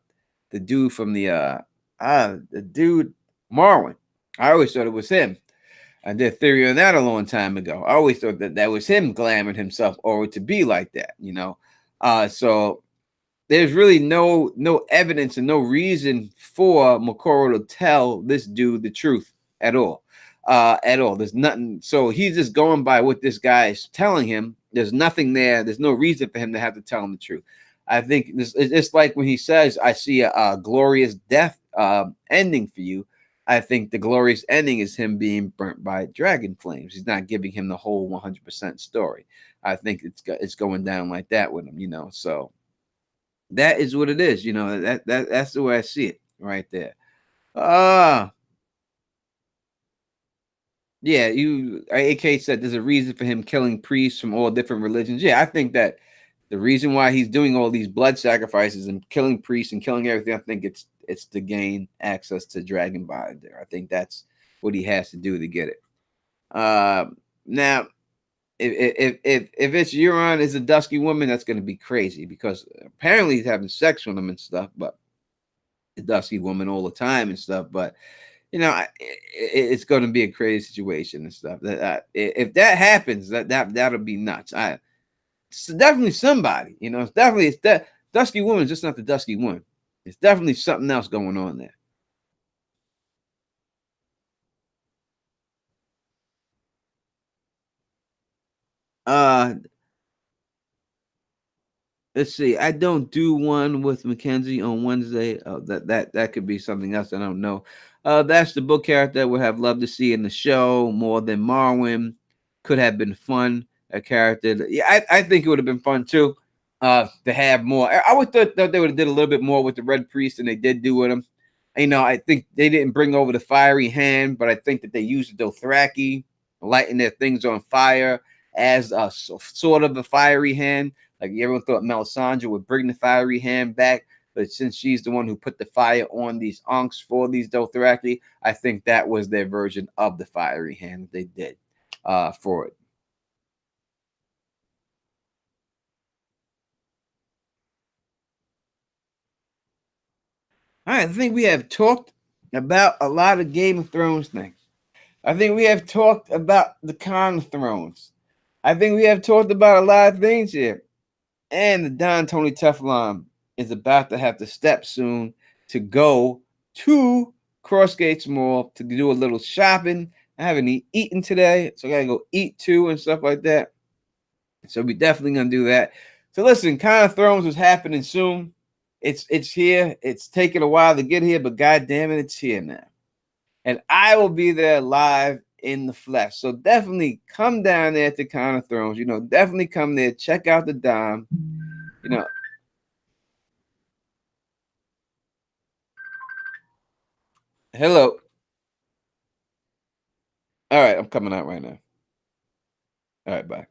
dude from the dude Marwin. I always thought it was him. I did a theory on that a long time ago. I always thought that was him glamoring himself over to be like that. So there's really no evidence and no reason for Makoro to tell this dude the truth at all. At all. There's nothing. So he's just going by what this guy is telling him. There's nothing there. There's no reason for him to have to tell him the truth. I think it's like when he says, "I see a glorious death ending for you." I think the glorious ending is him being burnt by dragon flames. He's not giving him the whole 100% story. I think it's going down like that with him. So that is what it is. That's the way I see it right there. Yeah, AK said there's a reason for him killing priests from all different religions. Yeah, I think that the reason why he's doing all these blood sacrifices and killing priests and killing everything, I think it's to gain access to Dragon Body there. I think that's what he has to do to get it. Now, if it's Euron is a Dusky Woman, that's going to be crazy because apparently he's having sex with him and stuff, but the Dusky Woman all the time and stuff. But it's going to be a crazy situation and stuff. If that happens, that'll be nuts. It's definitely somebody. It's that Dusky Woman is just not the Dusky Woman. It's definitely something else going on there. Uh, let's see. I don't do one with Mackenzie on Wednesday. That could be something else. I don't know. That's the book character I would have loved to see in the show more than Marwyn. Could have been fun. A character. Yeah, I think it would have been fun too. To have more. I would thought that they would have did a little bit more with the Red Priest than they did do with him. I think they didn't bring over the fiery hand, but I think that they used the Dothraki, lighting their things on fire as a sort of a fiery hand. Like everyone thought Melisandre would bring the fiery hand back, but since she's the one who put the fire on these unks for these Dothraki, I think that was their version of the fiery hand they did for it. All right, I think we have talked about a lot of Game of Thrones things. I think we have talked about the Con of Thrones. I think we have talked about a lot of things here. And the Don Tony Teflon is about to have to step soon to go to Crossgates Mall to do a little shopping. I haven't eaten today, so I gotta go eat too and stuff like that. So we definitely gonna do that. So listen, Con of Thrones is happening soon. It's here. It's taken a while to get here, but god damn it, it's here now. And I will be there live in the flesh. So definitely come down there to Con of Thrones. Definitely come there. Check out the Dom. You know, hello. All right, I'm coming out right now. All right, bye.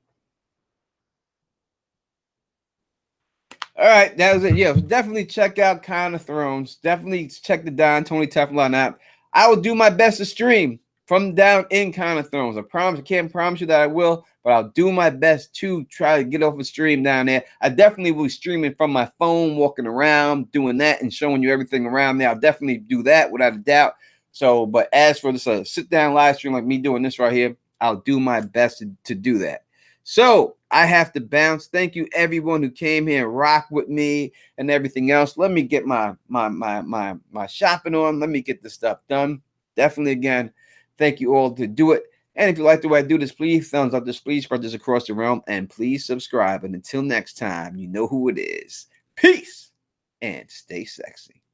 All right, that was it. Yeah, definitely check out Con of Thrones. Definitely check the Don Tony Teflon app. I will do my best to stream from down in Con of Thrones. I promise. I can't promise you that I will, but I'll do my best to try to get off a stream down there. I definitely will be streaming from my phone, walking around, doing that, and showing you everything around there. I'll definitely do that without a doubt. So, but as for this sit down live stream like me doing this right here, I'll do my best to do that. So I have to bounce. Thank you everyone who came here and rock with me and everything else. Let me get my shopping on. Let me get the stuff done. Definitely again. Thank you all to do it. And if you like the way I do this, please thumbs up this, please spread this across the realm, and please subscribe. And until next time, you know who it is. Peace and stay sexy.